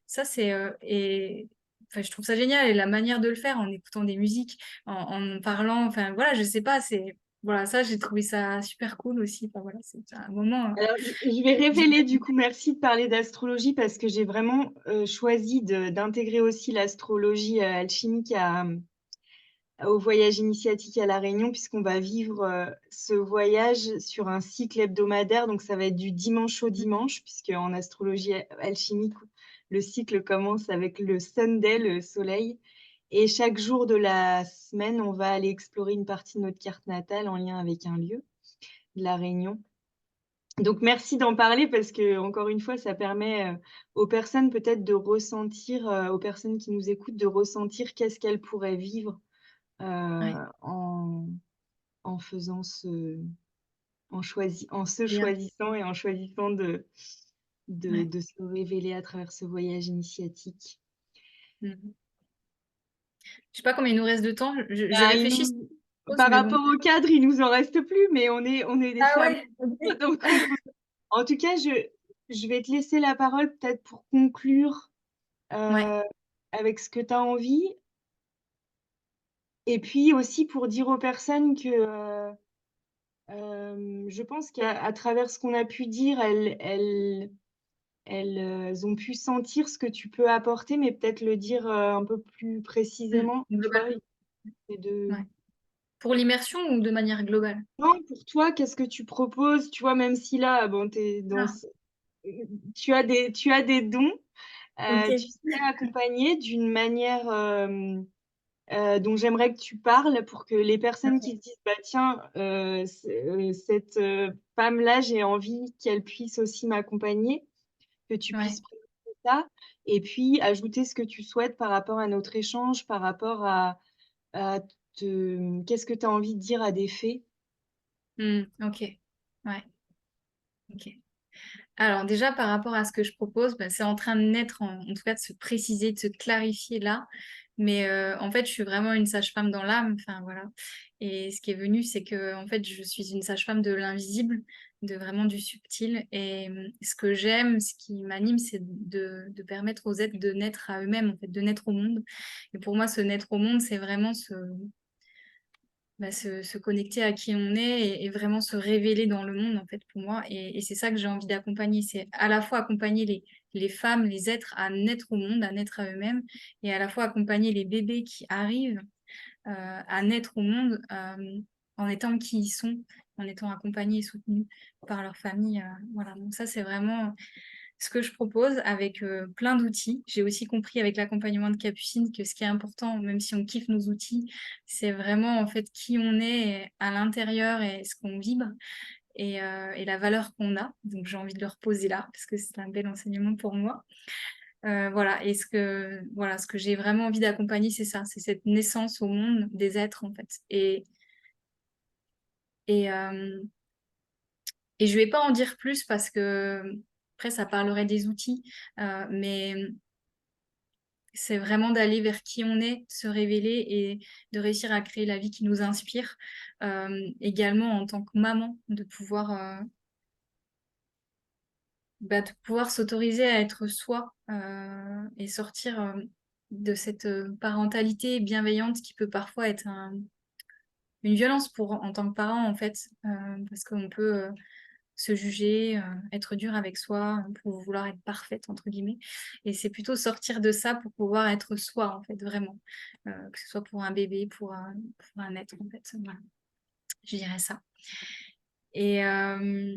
c'est enfin, je trouve ça génial et la manière de le faire en écoutant des musiques, en parlant, enfin voilà, je sais pas, c'est voilà, ça, j'ai trouvé ça super cool aussi. Enfin, voilà, c'est un moment. Alors, je vais révéler, du coup, merci de parler d'astrologie parce que j'ai vraiment choisi d'intégrer aussi l'astrologie alchimique au voyage initiatique à La Réunion, puisqu'on va vivre ce voyage sur un cycle hebdomadaire. Donc, ça va être du dimanche au dimanche, puisque en astrologie alchimique, le cycle commence avec le Sunday, le soleil. Et chaque jour de la semaine, on va aller explorer une partie de notre carte natale en lien avec un lieu de La Réunion. Donc, merci d'en parler parce que, encore une fois, ça permet aux personnes peut-être de ressentir, aux personnes qui nous écoutent, de ressentir qu'est-ce qu'elles pourraient vivre Ouais, en, en faisant en se bien. choisissant et en choisissant Ouais. de se révéler à travers ce voyage initiatique. Mhm. Je sais pas combien il nous reste de temps. Je Bah, réfléchis sur la pause, par mais bon. rapport au cadre, il nous en reste plus, mais on est des Ah femmes. ouais, ok. Donc, en tout cas, je vais te laisser la parole peut-être pour conclure Ouais. euh, avec ce que tu as envie. Et puis aussi pour dire aux personnes que je pense qu'à travers ce qu'on a pu dire, elles ont pu sentir ce que tu peux apporter, mais peut-être le dire un peu plus précisément, tu vois. Globalement, Et de... ouais. Pour l'immersion ou de manière globale? Non, pour toi, qu'est-ce que tu proposes? Tu vois, même si là, bon, Ah, tu as des dons, tu ok. sais accompagner d'une manière dont j'aimerais que tu parles pour que les personnes qui Ok. se disent, bah, tiens, cette femme-là, j'ai envie qu'elle puisse aussi m'accompagner, que tu Ouais. puisses présenter ça, et puis ajouter ce que tu souhaites par rapport à notre échange, par rapport à qu'est-ce que tu as envie de dire à des faits. Ok. Ouais. Ok. Alors déjà, par rapport à ce que je propose, bah, c'est en train de naître, en tout cas de se préciser, de se clarifier là. Mais en fait, je suis vraiment une sage-femme dans l'âme. Enfin, voilà. Et ce qui est venu, c'est que en fait, je suis une sage-femme de l'invisible, de vraiment du subtil. Et ce que j'aime, ce qui m'anime, c'est de permettre aux êtres de naître à eux-mêmes, en fait, de naître au monde. Et pour moi, ce naître au monde, c'est vraiment se connecter à qui on est et vraiment se révéler dans le monde, en fait, pour moi. Et c'est ça que j'ai envie d'accompagner. C'est à la fois accompagner les femmes, les êtres à naître au monde, à naître à eux-mêmes, et à la fois accompagner les bébés qui arrivent à naître au monde en étant qui ils sont, en étant accompagnés et soutenus par leur famille. Voilà. Donc ça, c'est vraiment ce que je propose avec plein d'outils. J'ai aussi compris avec l'accompagnement de Capucine que ce qui est important, même si on kiffe nos outils, c'est vraiment en fait qui on est à l'intérieur et ce qu'on vibre et la valeur qu'on a. Donc j'ai envie de le reposer là parce que c'est un bel enseignement pour moi. Voilà, et ce que j'ai vraiment envie d'accompagner, c'est ça, c'est cette naissance au monde des êtres en fait. Et, euh, et je vais pas en dire plus parce que après ça parlerait des outils, mais c'est vraiment d'aller vers qui on est, se révéler et de réussir à créer la vie qui nous inspire. Également en tant que maman, de pouvoir s'autoriser à être soi et sortir de cette parentalité bienveillante qui peut parfois être une violence en tant que parent en fait, parce qu'on peut se juger, être dur avec soi, pour vouloir être parfaite, entre guillemets. Et c'est plutôt sortir de ça pour pouvoir être soi, en fait, vraiment. Que ce soit pour un bébé, pour un être, en fait. Voilà, je dirais ça. Et, euh,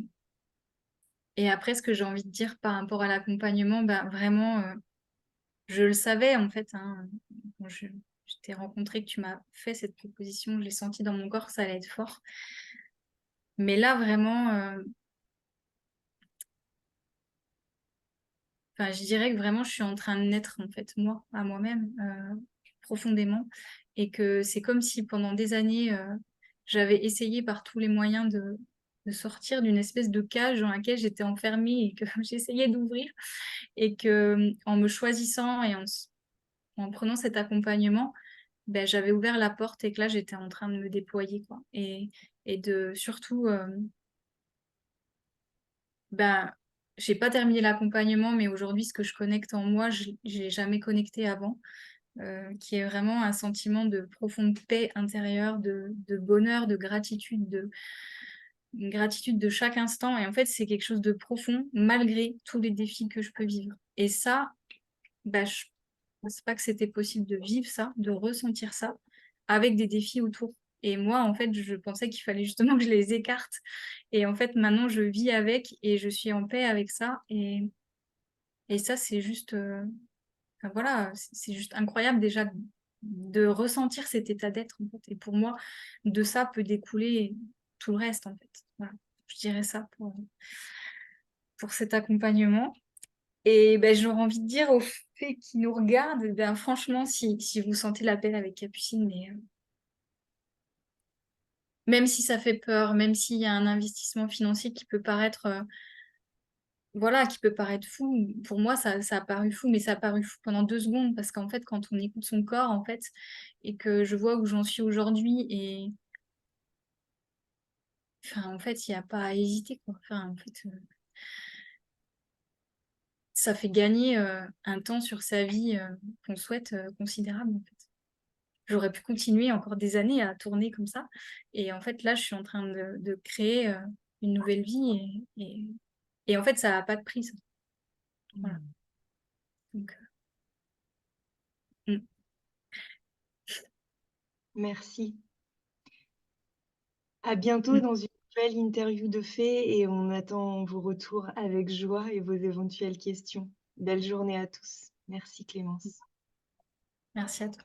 et après, ce que j'ai envie de dire par rapport à l'accompagnement, ben, vraiment, je le savais, en fait. Hein, quand je t'ai rencontré, que tu m'as fait cette proposition, je l'ai senti dans mon corps, ça allait être fort. Mais là, vraiment, enfin, je dirais que vraiment, je suis en train de naître, en fait, moi, à moi-même, profondément. Et que c'est comme si pendant des années, j'avais essayé par tous les moyens de sortir d'une espèce de cage dans laquelle j'étais enfermée et que j'essayais d'ouvrir. Et que en me choisissant et en prenant cet accompagnement, ben, j'avais ouvert la porte et que là, j'étais en train de me déployer, quoi. Et de surtout, ben, j'ai pas terminé l'accompagnement, mais aujourd'hui, ce que je connecte en moi, je l'ai jamais connecté avant. qui est vraiment un sentiment de profonde paix intérieure, de bonheur, de gratitude, une gratitude de chaque instant. Et en fait, c'est quelque chose de profond, malgré tous les défis que je peux vivre. Et ça, bah, je pensais pas que c'était possible de vivre ça, de ressentir ça, avec des défis autour. Et moi, en fait, je pensais qu'il fallait justement que je les écarte. Et en fait, maintenant, je vis avec et je suis en paix avec ça. Et ça, c'est juste, enfin, voilà, c'est juste incroyable déjà de ressentir cet état d'être, en fait. Et pour moi, de ça peut découler tout le reste, en fait. Voilà. Je dirais ça pour cet accompagnement. Et ben, j'aurais envie de dire aux fées qui nous regardent, ben, franchement, si vous sentez l'appel avec Capucine, mais même si ça fait peur, même s'il y a un investissement financier qui peut paraître, voilà, qui peut paraître fou, pour moi, ça a paru fou, mais ça a paru fou pendant 2 secondes, parce qu'en fait, quand on écoute son corps, en fait, et que je vois où j'en suis aujourd'hui, et enfin, en fait, il n'y a pas à hésiter, quoi. Enfin, en fait, ça fait gagner un temps sur sa vie qu'on souhaite considérable, en fait. J'aurais pu continuer encore des années à tourner comme ça. Et en fait, là, je suis en train de créer une nouvelle vie. Et en fait, ça n'a pas de prix, ça. Voilà. Donc, mm. Merci. À bientôt Mm. dans une nouvelle interview de Fée et on attend vos retours avec joie et vos éventuelles questions. Belle journée à tous. Merci Clémence. Merci à toi.